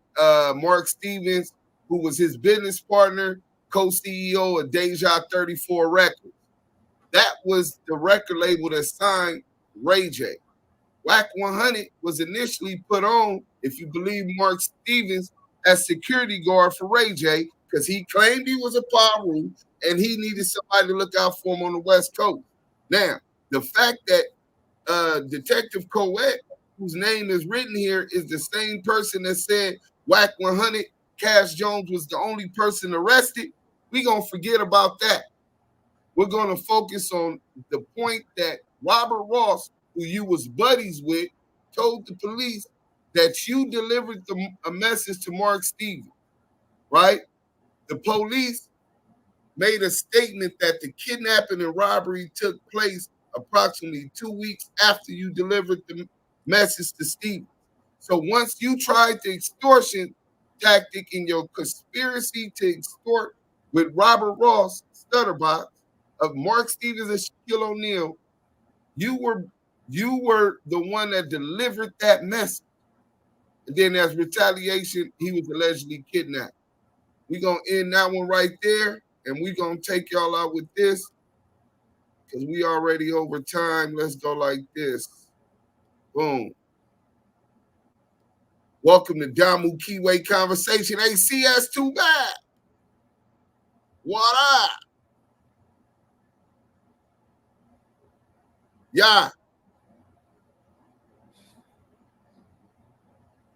Speaker 1: Mark Stevens, who was his business partner, co-CEO of Deja 34 Records. That was the record label that signed Ray J. Wack100 was initially put on, if you believe Mark Stevens, as security guard for Ray J, because he claimed he was a Paru and he needed somebody to look out for him on the West Coast. Now, the fact that Detective Coet, whose name is written here, is the same person that said Wack100, Cash Jones was the only person arrested, we're going to forget about that. We're going to focus on the point that Robert Ross, who you was buddies with, told the police that you delivered a message to Mark Stevens, right? The police made a statement that the kidnapping and robbery took place approximately 2 weeks after you delivered the message to Stevens. So once you tried the extortion tactic in your conspiracy to extort with Robert Ross, Stutterbox, of Mark Stevens and Shaquille O'Neal, you were the one that delivered that message. And then as retaliation, he was allegedly kidnapped. We're going to end that one right there, and we're going to take y'all out with this because we already over time. Let's go like this. Boom. Welcome to Damu Kiwe Conversation. ACS too bad. What up? Yeah.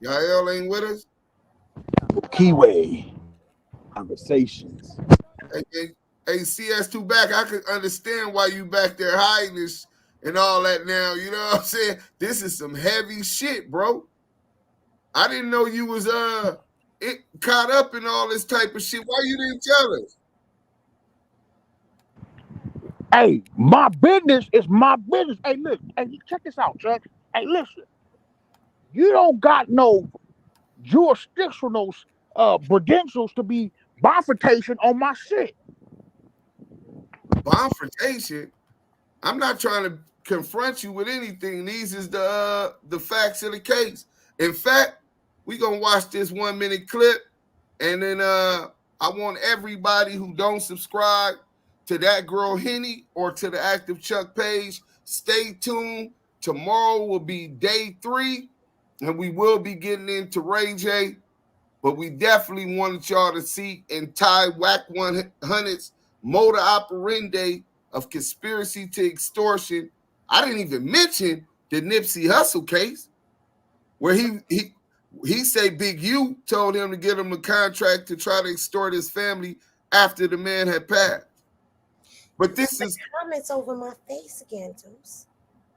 Speaker 1: Y'all ain't with us?
Speaker 9: Kiwe Conversations.
Speaker 1: Hey, CS2 back. I could understand why you back there hiding this and all that now. You know what I'm saying? This is some heavy shit, bro. I didn't know you was caught up in all this type of shit. Why you didn't tell us?
Speaker 10: Hey, my business is my business. Hey, look. Hey, check this out, Chuck. Hey, listen. you don't got no jurisdictional credentials to be bifurcation on my shit.
Speaker 1: Bifurcation? I'm not trying to confront you with anything. These is the facts of the case. In fact, we gonna watch this 1 minute clip, and then I want everybody who don't subscribe to That Girl Henny or to the Active Chuck page, stay tuned. Tomorrow will be day 3, and we will be getting into Ray J. But we definitely wanted y'all to see and tie Wack100's motor operandi of conspiracy to extortion. I didn't even mention the Nipsey Hussle case, where he say Big U told him to get him a contract to try to extort his family after the man had passed. But this is
Speaker 3: comments over my face again, Deuce.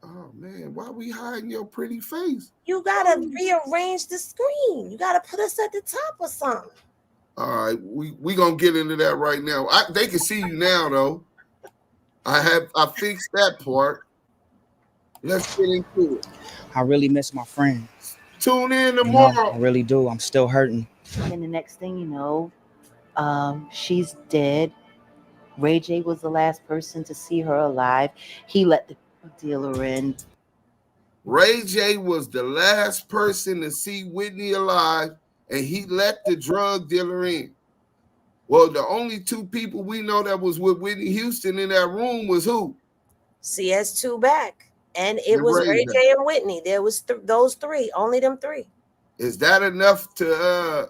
Speaker 1: Oh man, why we hiding your pretty face?
Speaker 3: You gotta rearrange the screen. You gotta put us at the top or something.
Speaker 1: All right, we gonna get into that right now. They can see you now though. I fixed that part. Let's get into it.
Speaker 21: I really miss my friends.
Speaker 1: Tune in tomorrow.
Speaker 21: I really do. I'm still hurting.
Speaker 22: And the next thing you know, she's dead. Ray J was the last person to see her alive. He let the dealer in.
Speaker 1: Ray J was the last person to see Whitney alive, and he let the drug dealer in. Well, the only 2 people we know that was with Whitney Houston in that room was who?
Speaker 3: CS2 back. And it was Ray J and Whitney. There was those 3, only them 3.
Speaker 1: Is that enough to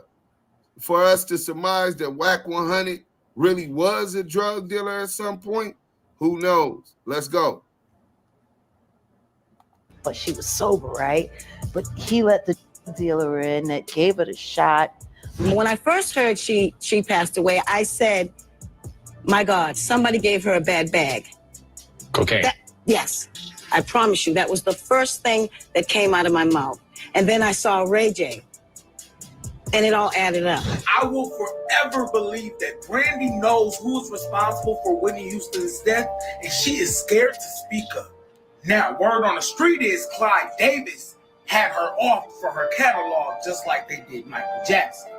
Speaker 1: for us to surmise that Wack100 really was a drug dealer at some point? Who knows? Let's go.
Speaker 22: But she was sober, right? But he let the dealer in that gave it a shot.
Speaker 23: When I first heard she passed away, I said, my God, somebody gave her a bad bag.
Speaker 24: Cocaine.
Speaker 23: Yes, I promise you, that was the first thing that came out of my mouth. And then I saw Ray J, and it all added up.
Speaker 25: I will forever believe that Brandy knows who's responsible for Whitney Houston's death, and she is scared to speak up. Now, word on the street is Clyde Davis had her off for her catalog just like they did Michael Jackson.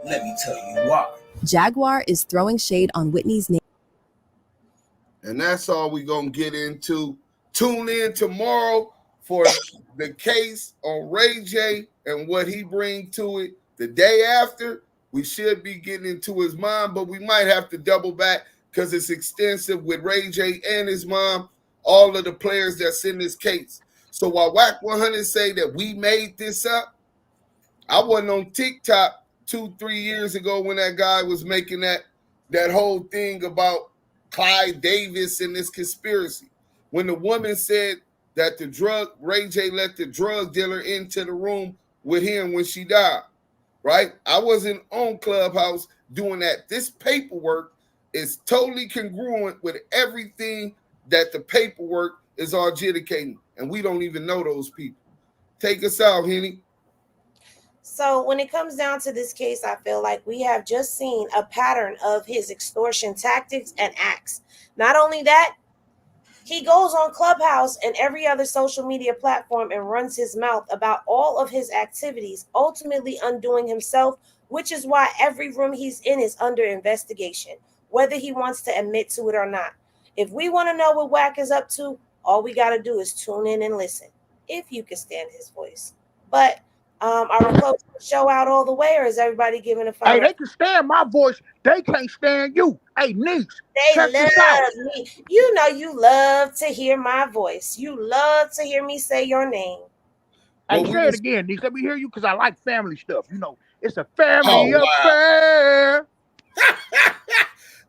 Speaker 25: Let me tell you why.
Speaker 26: Jaguar is throwing shade on Whitney's name.
Speaker 1: And that's all we're going to get into. Tune in tomorrow for the case on Ray J and what he brings to it. The day after, we should be getting into his mom, but we might have to double back because it's extensive with Ray J and his mom, all of the players that's in this case. So while Wack100 say that we made this up, I wasn't on TikTok 2-3 years ago when that guy was making that whole thing about Clyde Davis and this conspiracy. When the woman said that Ray J let the drug dealer into the room with him when she died, right? I wasn't on Clubhouse doing that. This paperwork is totally congruent with everything that the paperwork is adjudicating, and we don't even know those people. Take us out, Henny.
Speaker 3: So when it comes down to this case, I feel like we have just seen a pattern of his extortion tactics and acts. Not only that, he goes on Clubhouse and every other social media platform and runs his mouth about all of his activities, ultimately undoing himself, which is why every room he's in is under investigation, whether he wants to admit to it or not. If we want to know what Wack is up to, all we got to do is tune in and listen, if you can stand his voice. But are we closing the show out all the way, or is everybody giving a final?
Speaker 10: Hey, they can stand my voice. They can't stand you. Hey, niece.
Speaker 3: They love me. You know you love to hear my voice. You love to hear me say your name.
Speaker 10: Hey, say it again, niece. Let me hear you because I like family stuff. You know, it's a family affair.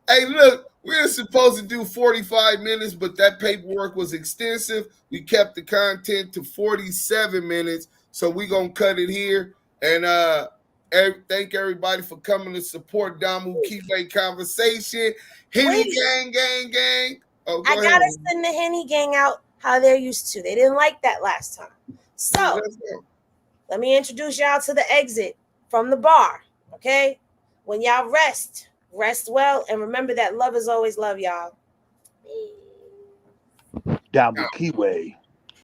Speaker 1: Hey, look, we were supposed to do 45 minutes, but that paperwork was extensive. We kept the content to 47 minutes, so we're going to cut it here. And thank everybody for coming to support Damu Kiwe Conversation. Henny gang. Oh,
Speaker 3: I got to send the Henny gang out how they're used to. They didn't like that last time. So let me introduce y'all to the exit from the bar, okay? When y'all rest well, and remember that love is always love, y'all.
Speaker 10: Damu Kiwe.